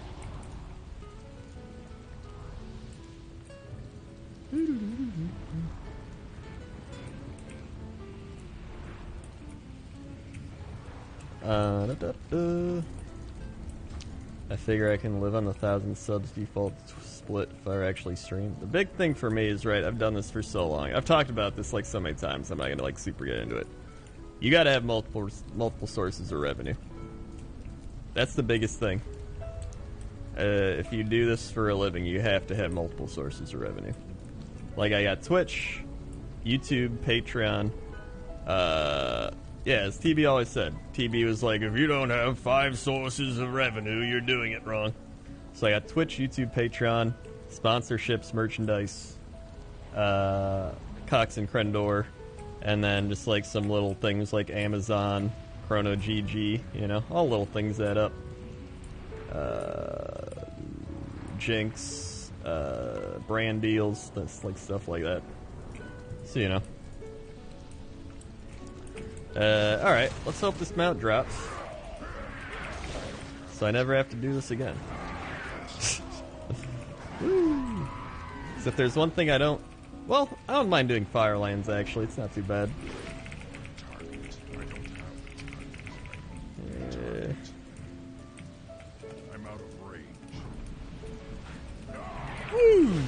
I figure I can live on the 1,000 subs default split if I actually stream. The big thing for me is, right, I've done this for so long. I've talked about this like so many times, I'm not gonna like super get into it. You gotta have multiple sources of revenue. That's the biggest thing. If you do this for a living, you have to have multiple sources of revenue. Like, I got Twitch, YouTube, Patreon. Yeah, as TB always said. TB was like, if you don't have 5 sources of revenue, you're doing it wrong. So I got Twitch, YouTube, Patreon, sponsorships, merchandise, Cox and Crendor, and then just like some little things like Amazon, Chrono GG, you know, all little things add up. Jinx, brand deals, that's like stuff like that. So, you know. Alright, let's hope this mount drops. So I never have to do this again. Except there's one thing I don't... Well, I don't mind doing Firelands, actually. It's not too bad. I'm out of range. Woo!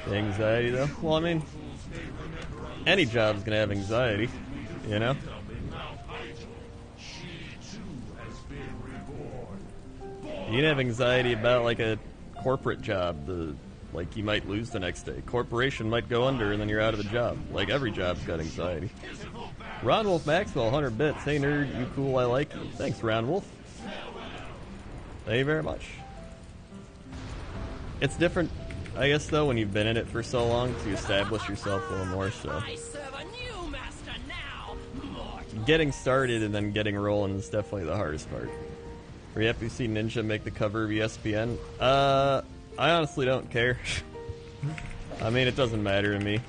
Anxiety, though? Well, I mean, any job's gonna have anxiety, you know? You can have anxiety about, like, a corporate job, like, you might lose the next day. Corporation might go under, and then you're out of the job. Like, every job's got anxiety. Ron Wolf Maxwell, 100 bits. Hey, nerd, you cool, I like you. Thanks, Ron Wolf. Thank you very much. It's different, I guess, though, when you've been in it for so long, to establish yourself a little more, so. Getting started and then getting rolling is definitely the hardest part. Are you happy to see Ninja make the cover of ESPN? I honestly don't care. I mean, it doesn't matter to me.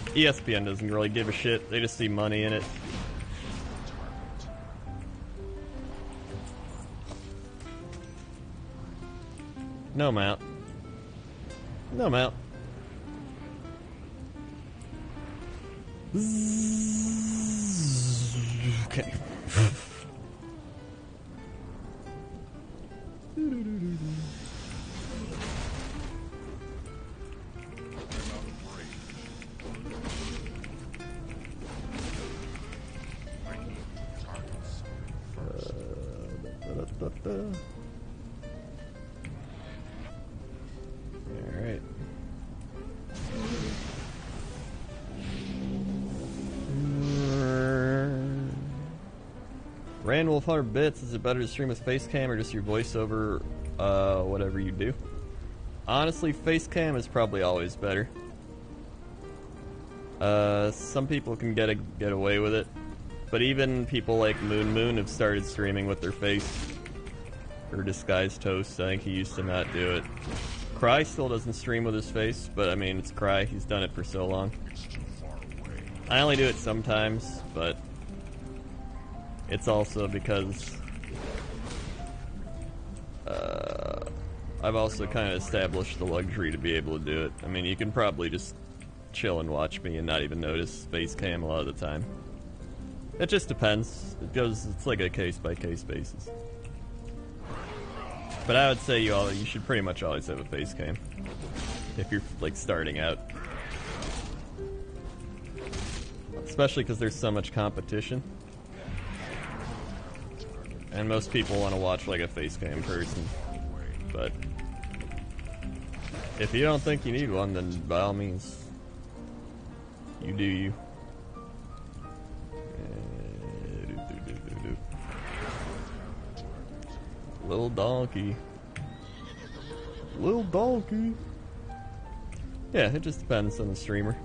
ESPN doesn't really give a shit. They just see money in it. No mount. No mount. Okay. Alright. Randwolf 100 bits, is it better to stream with Facecam or just your voiceover, whatever you do? Honestly, Facecam is probably always better. Some people can get away with it, but even people like Moon have started streaming with their face. Or Disguised Toast, I think he used to not do it. Cry still doesn't stream with his face, but I mean, it's Cry, he's done it for so long. I only do it sometimes, but it's also because I've also kind of established the luxury to be able to do it. I mean, you can probably just chill and watch me and not even notice face cam a lot of the time. It just depends. It's like a case-by-case basis. But I would say you should pretty much always have a face cam if you're like starting out. especially because there's so much competition. And most people want to watch like a face cam person. But if you don't think you need one, then by all means, you do you. Little donkey. Little donkey. Yeah, it just depends on the streamer.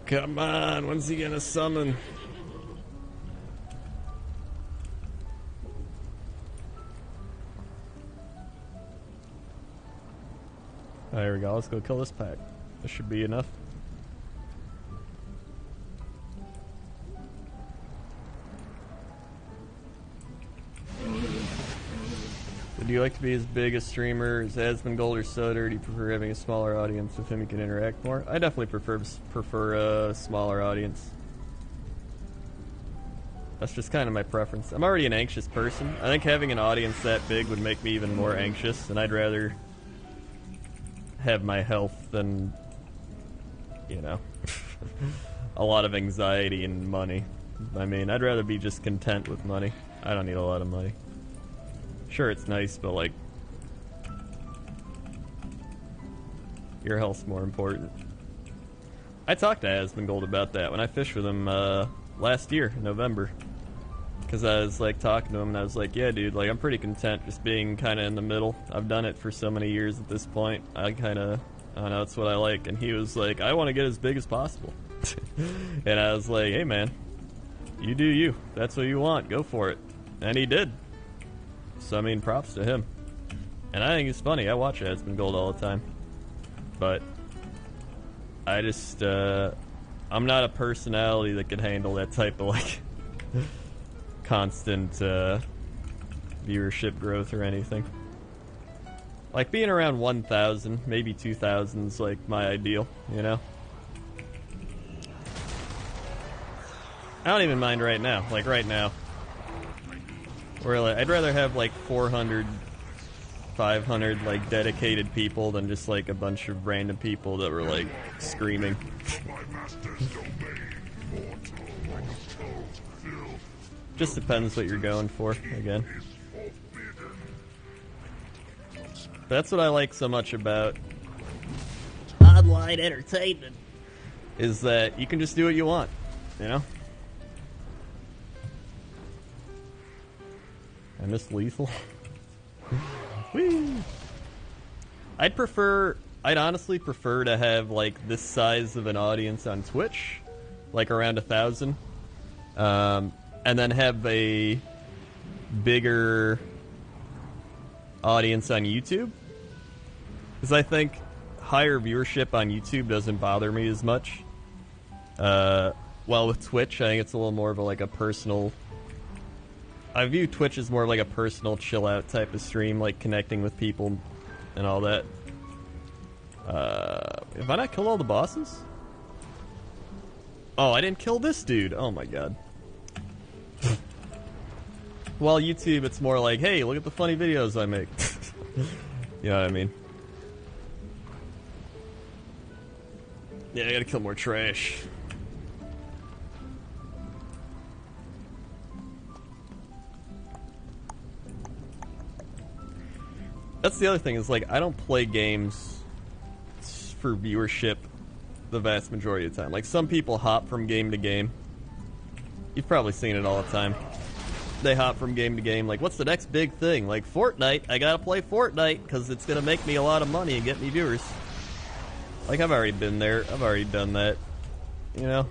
Come on, when's he gonna summon? There we go, let's go kill this pack. This should be enough. Would you like to be as big a streamer as Asmongold or Soda, or do you prefer having a smaller audience with whom you can interact more? I definitely prefer a smaller audience. That's just kind of my preference. I'm already an anxious person. I think having an audience that big would make me even more anxious, and I'd rather have my health than, you know, a lot of anxiety and money. I mean, I'd rather be just content with money. I don't need a lot of money. Sure, it's nice, but like, your health's more important. I talked to Asmongold about that when I fished with him last year, in November. Because I was like talking to him and I was like, yeah dude, like I'm pretty content just being kind of in the middle. I've done it for so many years at this point. I don't know, that's what I like. And he was like, I want to get as big as possible. And I was like, hey man, you do you. That's what you want, go for it. And he did. So I mean, props to him. And I think it's funny, I watch Asmongold all the time. But I just, I'm not a personality that can handle that type of like constant viewership growth or anything. Like being around 1,000, maybe 2,000 is like my ideal, you know? I don't even mind right now, like right now. Where like, I'd rather have like 400, 500 like dedicated people than just like a bunch of random people that were like screaming. Just depends what you're going for, again. That's what I like so much about online entertainment, is that you can just do what you want, you know? I missed lethal. Whee! I'd honestly prefer to have like this size of an audience on Twitch, like around 1,000, and then have a bigger audience on YouTube. Because I think higher viewership on YouTube doesn't bother me as much. While with Twitch, I think it's a little more of a, like a personal. I view Twitch as more of like a personal chill out type of stream, like connecting with people and all that. Have I not killed all the bosses? Oh, I didn't kill this dude. Oh my god. While YouTube, it's more like, hey, look at the funny videos I make. You know what I mean? Yeah, I gotta kill more trash. That's the other thing, is like, I don't play games for viewership the vast majority of the time. Like, some people hop from game to game. You've probably seen it all the time. They hop from game to game, like, what's the next big thing? Like, Fortnite, I gotta play Fortnite, because it's gonna make me a lot of money and get me viewers. Like, I've already been there, I've already done that. You know?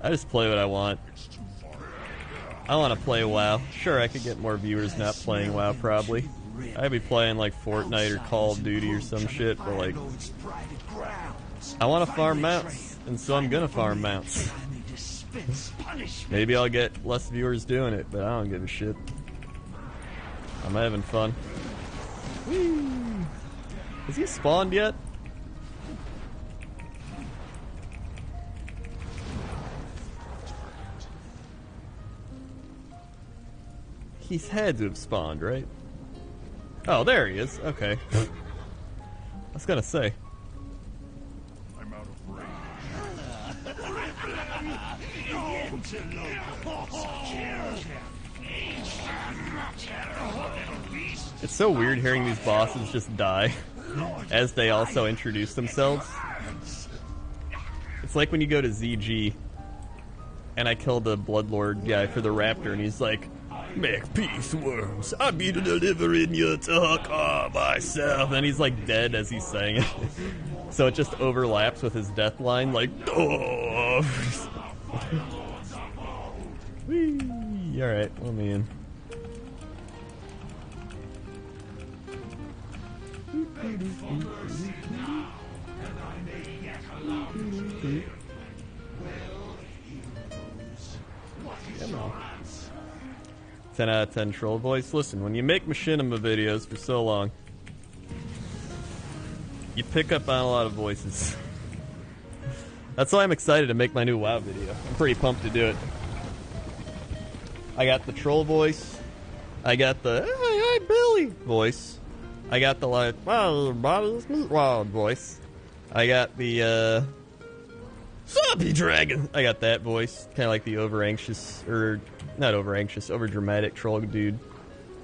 I just play what I want. I want to play WoW. Sure, I could get more viewers not playing WoW, probably. I'd be playing like Fortnite or Call of Duty or some shit, but like, I want to farm mounts, and so I'm gonna farm mounts. Maybe I'll get less viewers doing it, but I don't give a shit. I'm having fun. Whee! Has he spawned yet? He's had to have spawned, right? Oh, there he is. Okay. I was gonna say. I'm out of range. It's so weird hearing these bosses just die as they also introduce themselves. It's like when you go to ZG and I killed the Bloodlord guy for the Raptor and he's like, "Make peace, worms. I be delivering your talk all myself." And he's like dead as he's saying it. So it just overlaps with his death line, like, "Oh." Whee! Alright, let me in. Come on. 10 out of 10 troll voice. Listen, when you make machinima videos for so long, you pick up on a lot of voices. That's why I'm excited to make my new WoW video. I'm pretty pumped to do it. I got the troll voice. I got the "Hey, Billy" voice. I got the like, "Wow, bottles meat wild" voice. I got the zombie dragon. I got that voice, kind of like the over anxious, or not over anxious, over dramatic troll dude.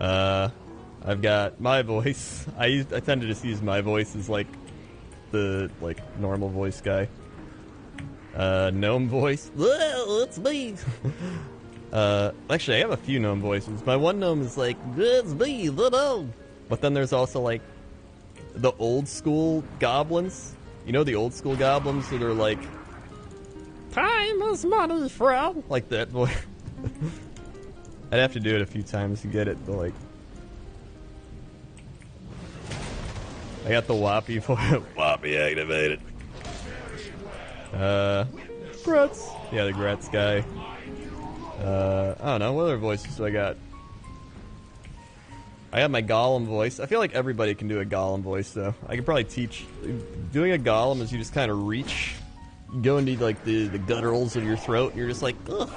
I've got my voice. I tend to just use my voice as like the normal voice guy. Gnome voice. Well, it's me. Actually, I have a few gnome voices. My one gnome is like, "It's me, the gnome." But then there's also like the old school goblins. You know the old school goblins that are like, "Time is money, friend." Like that voice. I'd have to do it a few times to get it, but like, I got the Whoppy voice. Whoppy activated. Grutz. Yeah, the Grutz guy. I don't know, what other voices do I got? I got my Gollum voice. I feel like everybody can do a Gollum voice, though. I could probably teach. Doing a Gollum is you just kind of reach, you go into like the gutturals of your throat, and you're just like, ugh.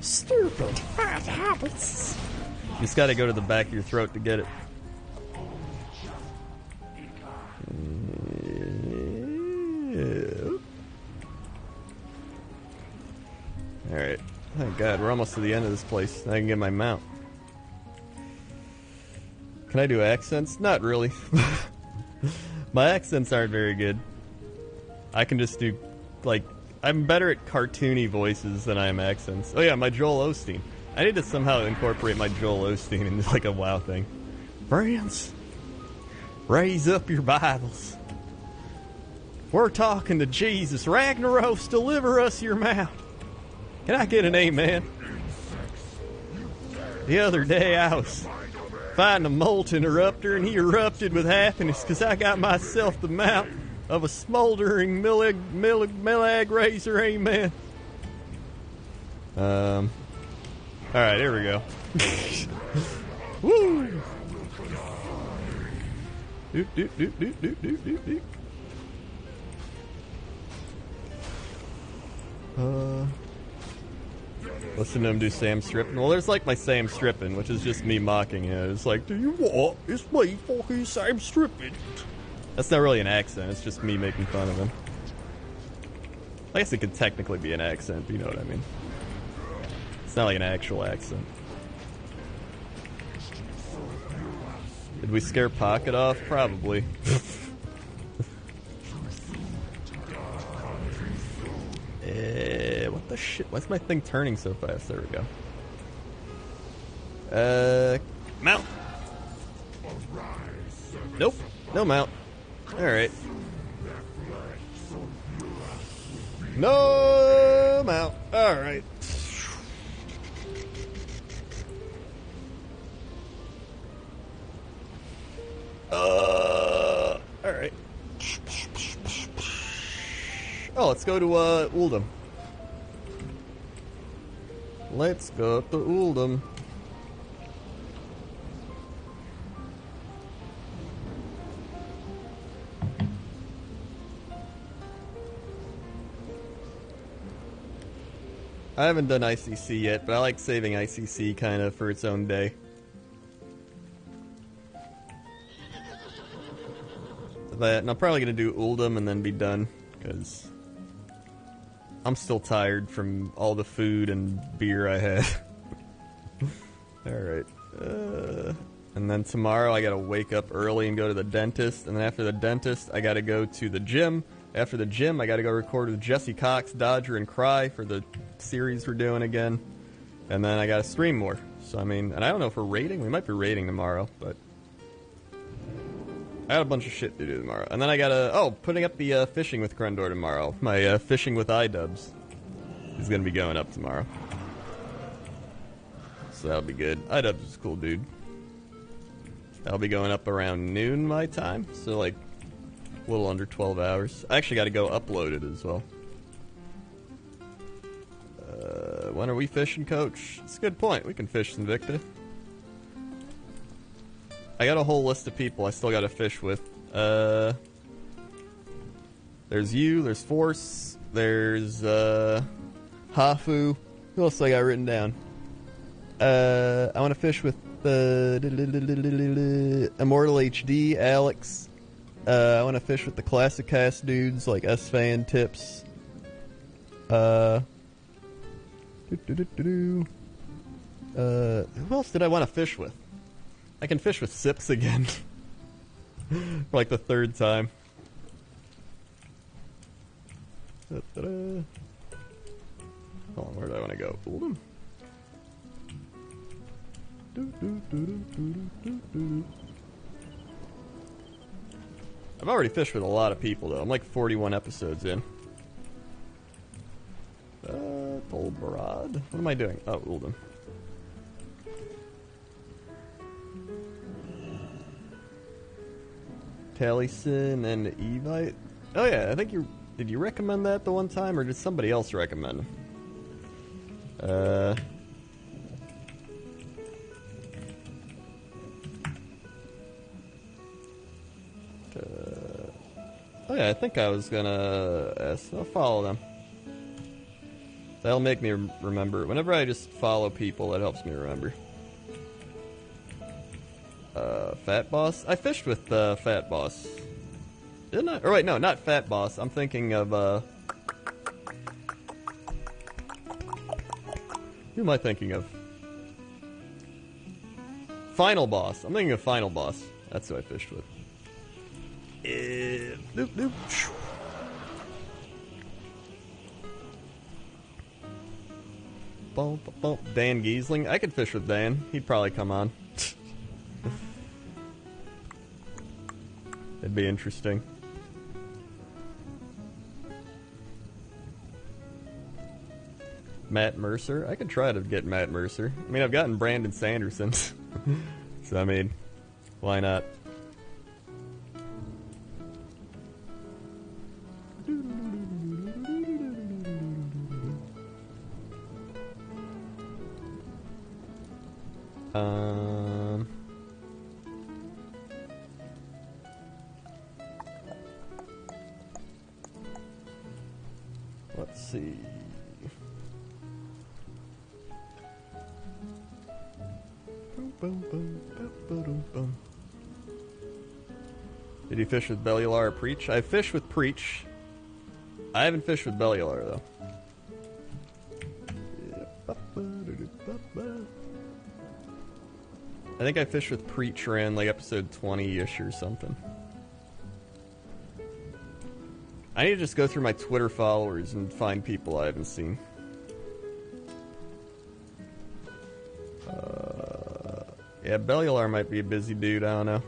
Stupid bad habits. You just gotta go to the back of your throat to get it. Alright. Thank God, we're almost to the end of this place. Now I can get my mount. Can I do accents? Not really. My accents aren't very good. I can just do, like, I'm better at cartoony voices than I am accents. Oh yeah, my Joel Osteen. I need to somehow incorporate my Joel Osteen into like a WoW thing. Friends, raise up your Bibles. We're talking to Jesus. Ragnaros, deliver us your mount. Can I get an amen? The other day I was fighting a molten eruptor and he erupted with happiness because I got myself the mount of a smoldering millag razor, amen. Alright, here we go. Woo! Doot, doot, doot, doot, doot, doot, doot, doot. Listen to him do Sam Strippin'. Well, there's like my Sam Strippin', which is just me mocking him. It's like, "Do you what? It's me fucking Sam Strippin'." That's not really an accent, it's just me making fun of him. I guess it could technically be an accent, but you know what I mean. It's not like an actual accent. Did we scare Pocket off? Probably. What the shit? Why's my thing turning so fast? There we go. Mount. Nope. No mount. Alright. No out. Alright. Alright. Oh, let's go to, Uldum. Let's go to Uldum. I haven't done ICC yet, but I like saving ICC kind of for its own day. That, and I'm probably going to do Uldum and then be done, because I'm still tired from all the food and beer I had. Alright. And then tomorrow I gotta wake up early and go to the dentist, and then after the dentist I gotta go to the gym. After the gym I gotta go record with Jesse Cox, Dodger, and Cry for the series we're doing again. And then I gotta stream more. So I mean, and I don't know if we're raiding. We might be raiding tomorrow, but I got a bunch of shit to do tomorrow. And then I gotta, putting up the fishing with Krendor tomorrow. My fishing with iDubbbz is gonna be going up tomorrow. So that'll be good. iDubbbz is a cool dude. That'll be going up around noon my time, so like a little under 12 hours. I actually gotta go upload it as well. When are we fishing, Coach? It's a good point. We can fish Invicta. I got a whole list of people I still gotta fish with. There's you, there's Force, there's Hafu. Who else I got written down? I want to fish with Immortal HD, Alex. I want to fish with the Classic Cast dudes like S-Fan, Tips. Who else did I want to fish with? I can fish with Sips again. For like the third time. Hold on, where do I want to go? Uldum. I've already fished with a lot of people though. I'm like 41 episodes in. Tolbarad. What am I doing? Oh, Uldum. Taliesin and Evite. Oh yeah, I think did you recommend that the one time, or did somebody else recommend them? Oh yeah, I think I was gonna ask. I'll follow them. That'll make me remember. Whenever I just follow people, that helps me remember. Fat Boss? I fished with Fat Boss. Didn't I? Or wait, no, not Fat Boss. I'm thinking of, who am I thinking of? Final Boss. I'm thinking of Final Boss. That's who I fished with. Doop, doop. Dan Giesling. I could fish with Dan. He'd probably come on. It'd be interesting. Matt Mercer. I could try to get Matt Mercer. I mean, I've gotten Brandon Sanderson. So, I mean, why not? Let's see. Did you fish with Bellular or Preach? I fished with Preach. I haven't fished with Bellular though. I think I fished with Preach around like episode 20-ish or something. I need to just go through my Twitter followers and find people I haven't seen. Yeah, Bellular might be a busy dude, I don't know.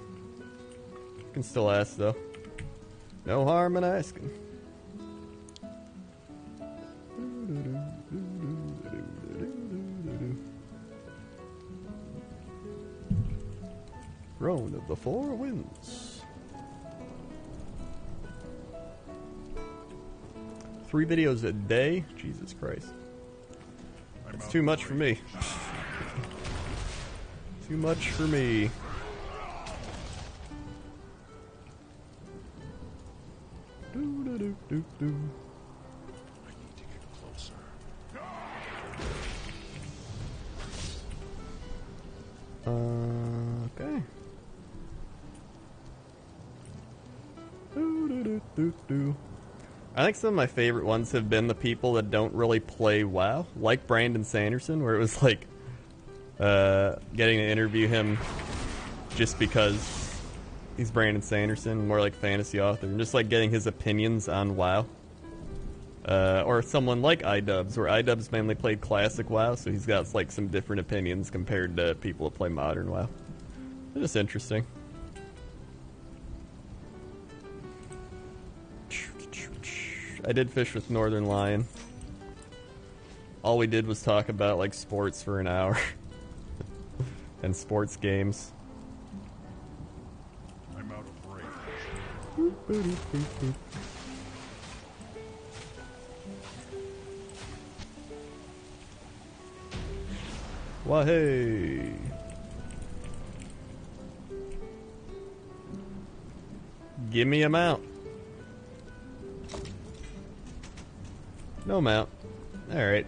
You can still ask though. No harm in asking. Throne of the Four Winds. 3 videos a day? Jesus Christ. That's too much for me. Too much for me. Do. Okay. I think some of my favorite ones have been the people that don't really play WoW, like Brandon Sanderson, where it was like getting to interview him just because he's Brandon Sanderson, more like fantasy author, and just like getting his opinions on WoW. Or someone like iDubbbz, where iDubbbz mainly played classic WoW, so he's got like some different opinions compared to people that play modern WoW. It's just interesting. I did fish with Northern Lion. All we did was talk about like sports for an hour. And sports games. I'm out of range. Why hey. Give me a mount. No mount. Alright.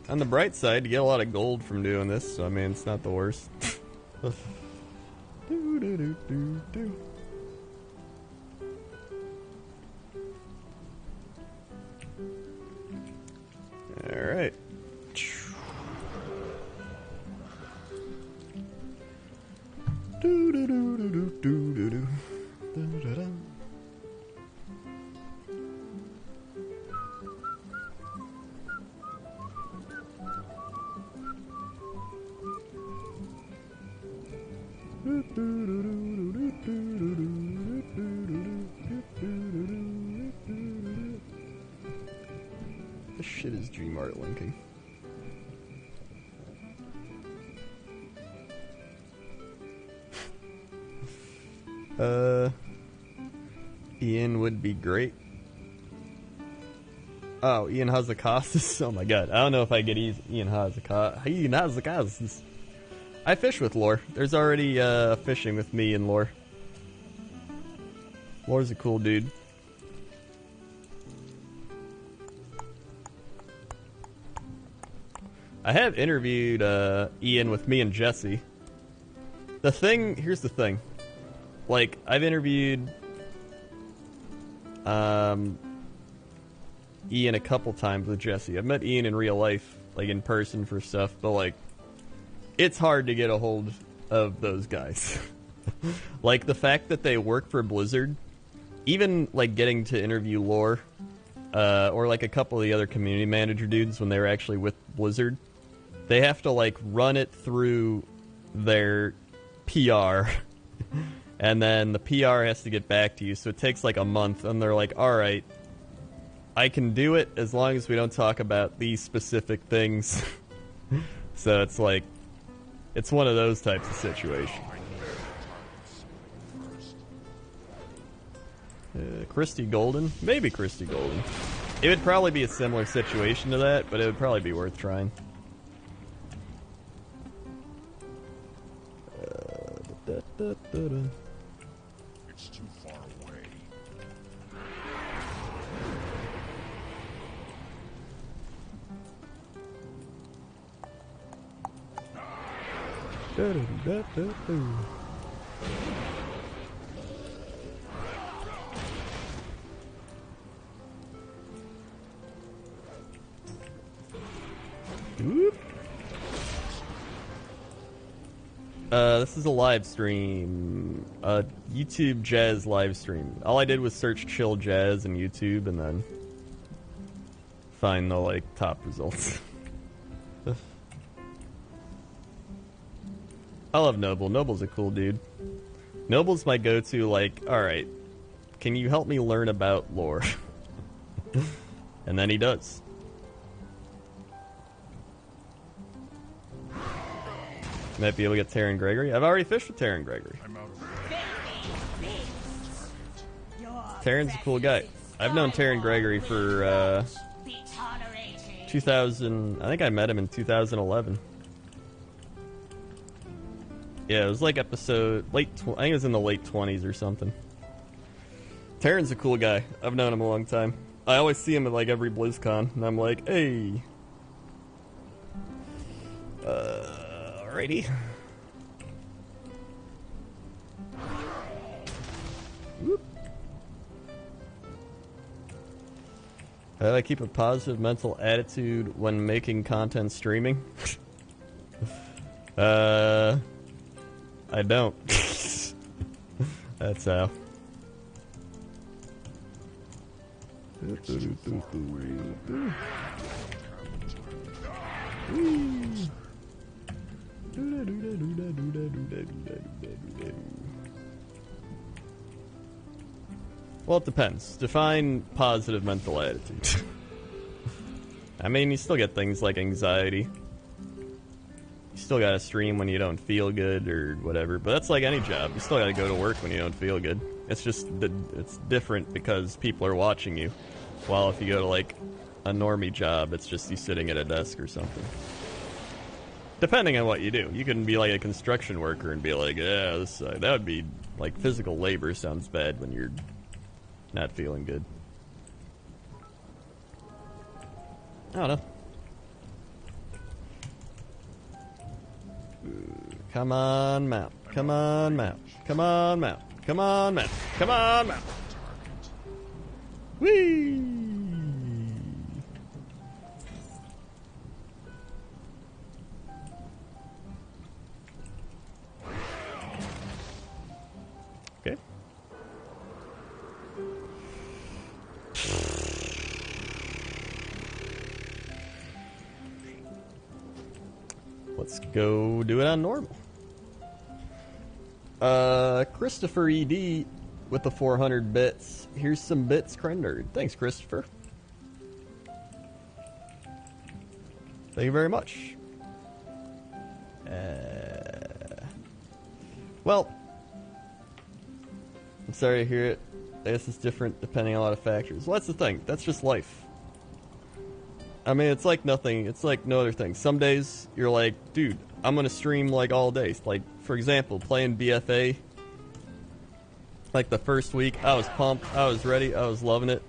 On the bright side, you get a lot of gold from doing this, so I mean, it's not the worst. Alright. This shit is Gmart linking. Ian would be great. Oh, Ian Hazakastas? Oh my god. I don't know if I get Ian Hazakastas. Ian Hazakastas. I fish with Lore. There's already fishing with me and Lore. Lore's a cool dude. I have interviewed Ian with me and Jesse. Here's the thing. Like, I've interviewed Ian a couple times with Jesse. I've met Ian in real life, like in person for stuff, but like, it's hard to get a hold of those guys. Like, the fact that they work for Blizzard, even like getting to interview Lore, or like a couple of the other community manager dudes when they were actually with Blizzard, they have to like run it through their PR. And then the PR has to get back to you, so it takes like a month, and they're like, alright, I can do it as long as we don't talk about these specific things. So it's like, it's one of those types of situations. Christy Golden? Maybe Christy Golden. It would probably be a similar situation to that, but it would probably be worth trying. It's too far away. Whoop. This is a live stream. YouTube Jazz live stream. All I did was search Chill Jazz in YouTube and then find the, like, top results. I love Noble. Noble's a cool dude. Noble's my go-to, like, alright, can you help me learn about lore? And then he does. Might be able to get Taryn Gregory. I've already fished with Taryn Gregory. Taryn's a cool guy. I've known Taryn Gregory for 2000. I think I met him in 2011. Yeah, it was like episode I think it was in the late 20s or something. Taryn's a cool guy. I've known him a long time. I always see him at like every BlizzCon, and I'm like, hey. Alrighty. Whoop. How do I keep a positive mental attitude when making content streaming? I don't. That's how. Well, it depends. Define positive mental attitude. I mean, you still get things like anxiety. You still gotta stream when you don't feel good or whatever, but that's like any job. You still gotta go to work when you don't feel good. It's just, it's different because people are watching you. While if you go to like a normie job, it's just you sitting at a desk or something. Depending on what you do. You can be like a construction worker and be like, yeah, that would be like physical labor sounds bad when you're not feeling good. I don't know. Come on, map. Come on, map. Come on, map. Come on, map. Come on, map. Whee! Okay. Let's go do it on normal. Christopher ED with the 400 bits. Here's some bits, Krenderd. Thanks, Christopher. Thank you very much. Well, I'm sorry to hear it. I guess it's different depending on a lot of factors. Well, that's the thing. That's just life. I mean, it's like nothing. It's like no other thing. Some days you're like, dude, I'm gonna stream like all day. Like, for example, playing BFA. Like the first week, I was pumped. I was ready. I was loving it.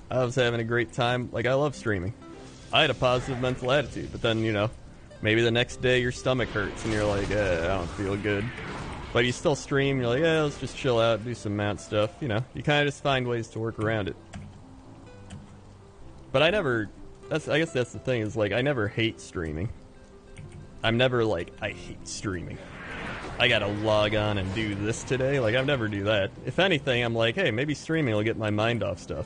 I was having a great time. Like, I love streaming. I had a positive mental attitude. But then, you know, maybe the next day your stomach hurts and you're like, I don't feel good. But you still stream. You're like, yeah, let's just chill out, do some mount stuff. You know, you kind of just find ways to work around it. But I never. I guess that's the thing, is like I never hate streaming. I'm never like, I hate streaming. I gotta log on and do this today. Like, I've never do that. If anything, I'm like, hey, maybe streaming will get my mind off stuff.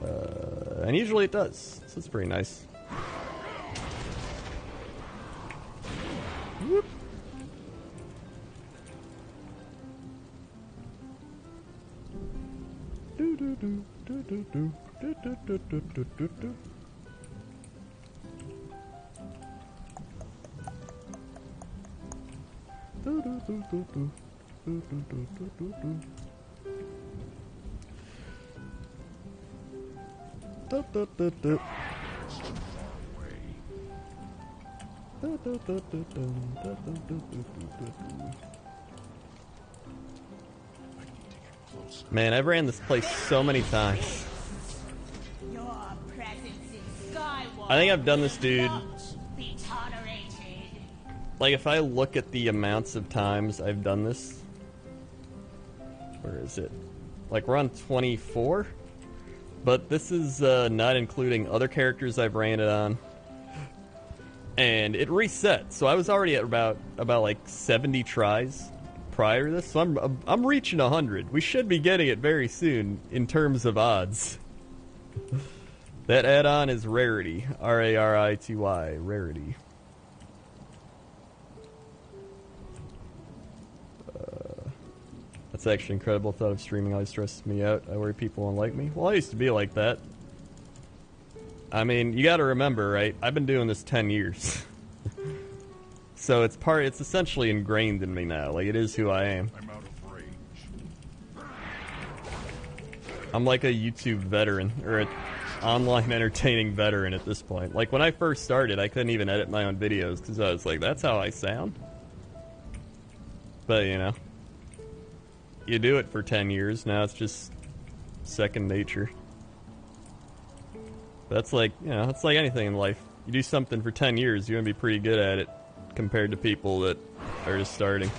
And usually it does. So it's pretty nice. Whoop. Do do do do do do do do do do do do do. Do do do do do do do do do do. Do do do do. Do do do do do do do do do. Man, I've ran this place so many times. I think I've done this, dude. Like, if I look at the amounts of times I've done this, where is it? Like, we're on 24, but this is not including other characters I've ran it on. And it reset, so I was already at about like 70 tries prior to this, so I'm reaching 100. We should be getting it very soon in terms of odds. That add-on is Rarity, R-A-R-I-T-Y, Rarity. That's actually incredible. Thought of streaming always stresses me out. I worry people won't like me. Well, I used to be like that. I mean, you gotta remember, right? I've been doing this 10 years. So it's essentially ingrained in me now. Like, it is who I am. I'm out of range. I'm like a YouTube veteran, or an online entertaining veteran at this point. Like, when I first started, I couldn't even edit my own videos, because I was like, that's how I sound? But, you know, you do it for 10 years, now it's just second nature. That's like, you know, it's like anything in life. You do something for 10 years, you're going to be pretty good at it, compared to people that are just starting.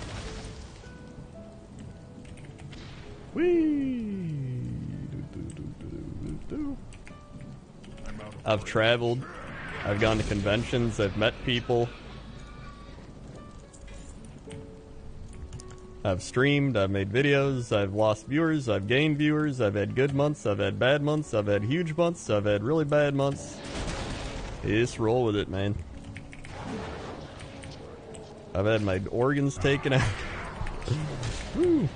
Whee! I've traveled, I've gone to conventions, I've met people, I've streamed, I've made videos, I've lost viewers, I've gained viewers, I've had good months, I've had bad months, I've had huge months, I've had really bad months. You just roll with it, man. I've had my organs taken out. Woo.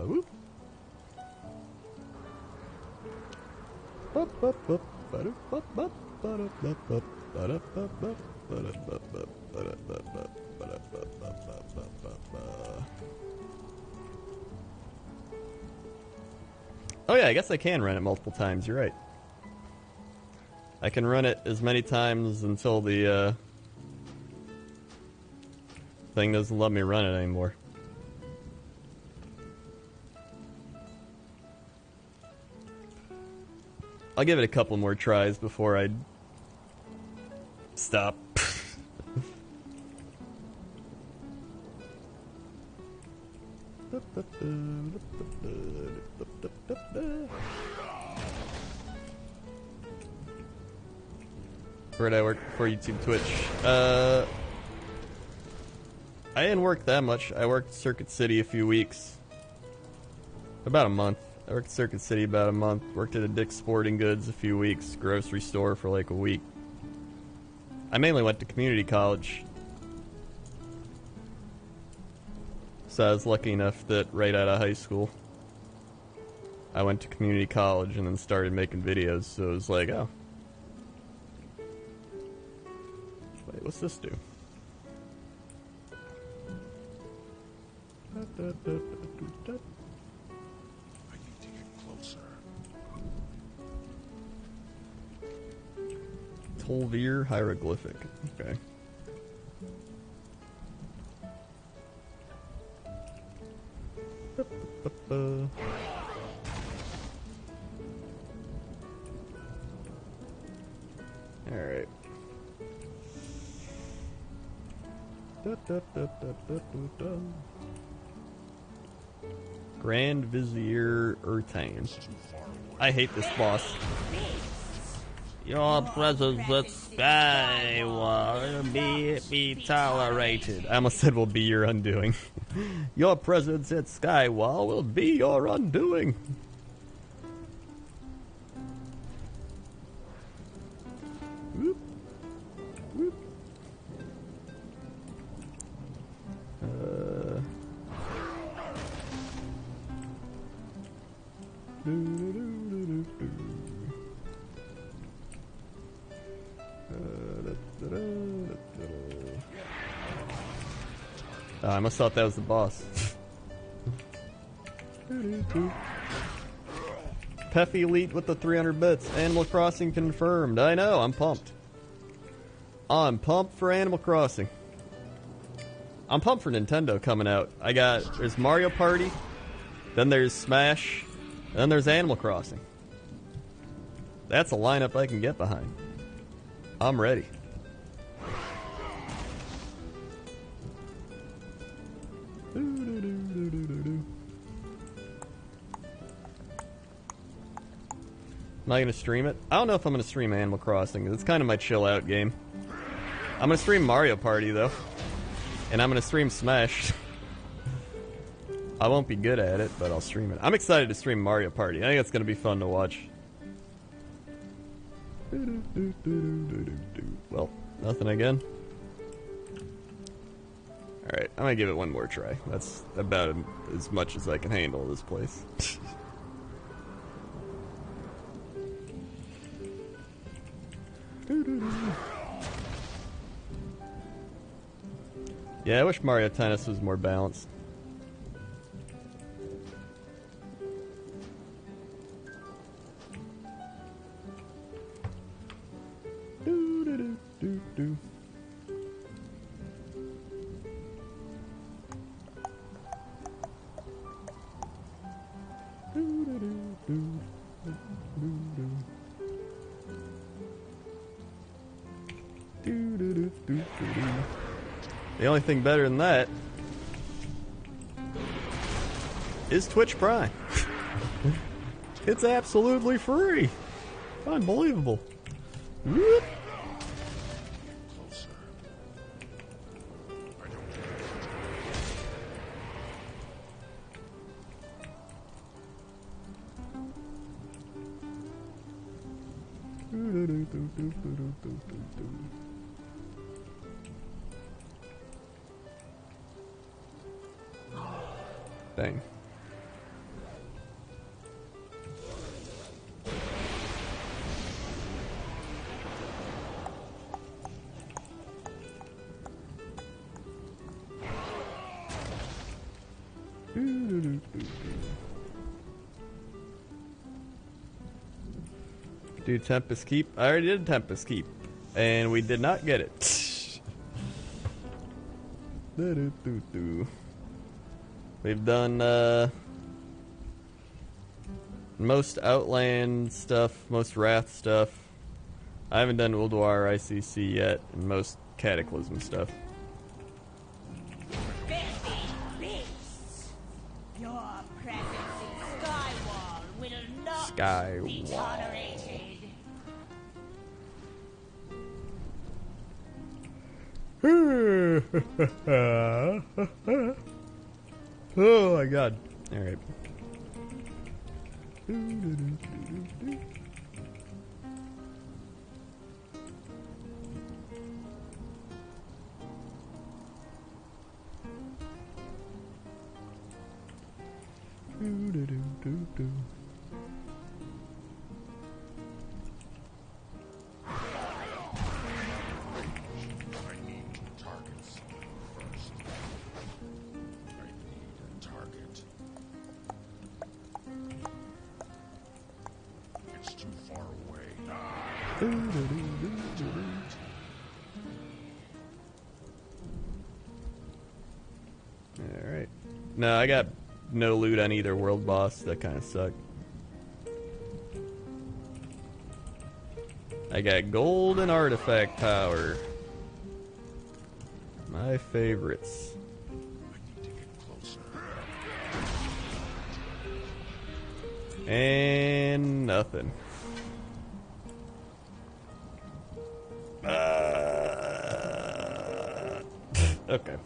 Woo. Oh yeah, I guess I can run it multiple times, you're right. I can run it as many times until the thing doesn't let me run it anymore. I'll give it a couple more tries before I stop. Where'd I work before YouTube, Twitch? I didn't work that much. I worked Circuit City a few weeks. About a month. I worked Circuit City about a month. Worked at a Dick's Sporting Goods a few weeks. Grocery store for like a week. I mainly went to community college. So I was lucky enough that right out of high school, I went to community college and then started making videos. So it was like, oh. Wait, what's this do? I need to get closer. Tolvir hieroglyphic. Okay. Alright. Grand Vizier Urtain. I hate this boss. Your presence at Skywall will be tolerated. I almost said will be your undoing. Your presence at Skywall will be your undoing. Whoop. Whoop. Oh, I must thought that was the boss. Pef Elite with the 300 bits. Animal Crossing confirmed. I know, I'm pumped. I'm pumped for Animal Crossing. I'm pumped for Nintendo coming out. There's Mario Party, then there's Smash, and then there's Animal Crossing. That's a lineup I can get behind. I'm ready. Am I going to stream it? I don't know if I'm going to stream Animal Crossing. It's kind of my chill out game. I'm going to stream Mario Party though. And I'm going to stream Smash. I won't be good at it, but I'll stream it. I'm excited to stream Mario Party. I think it's going to be fun to watch. Well, nothing again. Alright, I'm going to give it one more try. That's about as much as I can handle this place. Yeah, I wish Mario Tennis was more balanced. Do. The only thing better than that is Twitch Prime. It's absolutely free. Unbelievable. Whoop. Dang. Do Tempest Keep? I already did Tempest Keep, and we did not get it. We've done most Outland stuff, most Wrath stuff. I haven't done Ulduar ICC yet, and most Cataclysm stuff. Your presence in Skywall will not be Skywall. tolerated. Oh my god. Alright. Alright. No, I got no loot on either world boss. That kind of sucked. I got gold and artifact power. My favorites. And nothing. Okay.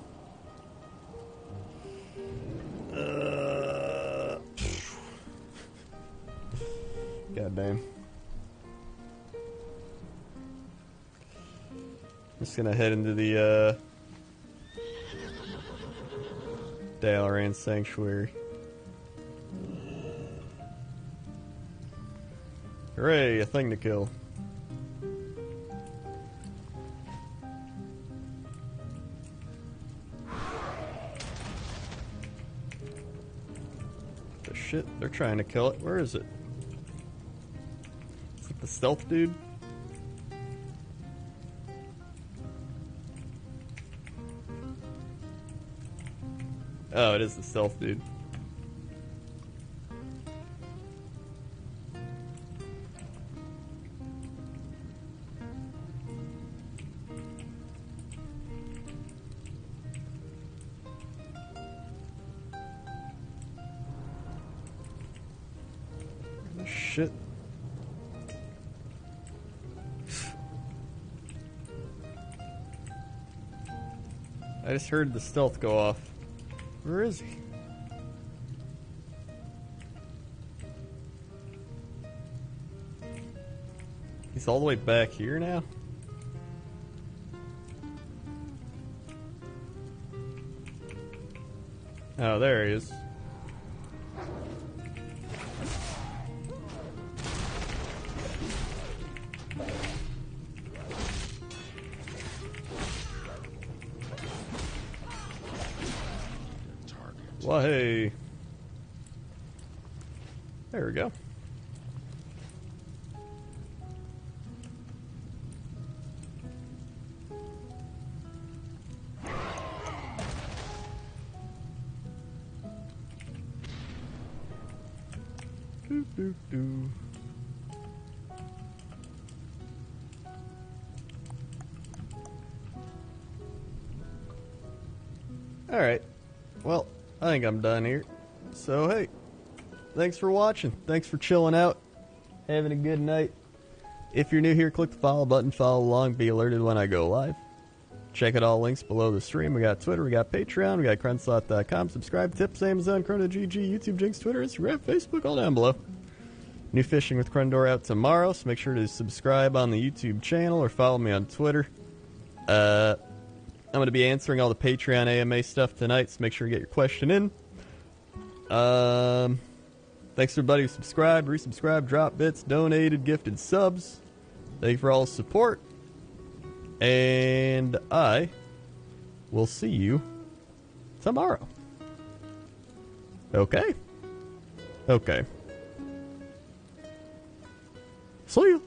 God damn. Just gonna head into the Dalaran Sanctuary. Hooray, a thing to kill. The shit, they're trying to kill it. Where is it? Is it the stealth dude? Oh, it is the stealth dude. Shit. I just heard the stealth go off. Where is he? He's all the way back here now? Oh, there he is. Well, hey. There we go. Do, do, do. Alright. Well, I think I'm done here. So, hey. Thanks for watching. Thanks for chilling out. Having a good night. If you're new here, click the follow button. Follow along. Be alerted when I go live. Check out all links below the stream. We got Twitter. We got Patreon. We got Crenslot.com. Subscribe, tips, Amazon, Chrono GG, YouTube, Jinx, Twitter, Instagram, Facebook, all down below. New Fishing with Krendor out tomorrow, so make sure to subscribe on the YouTube channel or follow me on Twitter. I'm going to be answering all the Patreon AMA stuff tonight, so make sure to get your question in. Thanks to everybody who subscribed, resubscribed, dropped bits, donated, gifted subs. Thank you for all the support. And I will see you tomorrow. Okay? Okay. See you.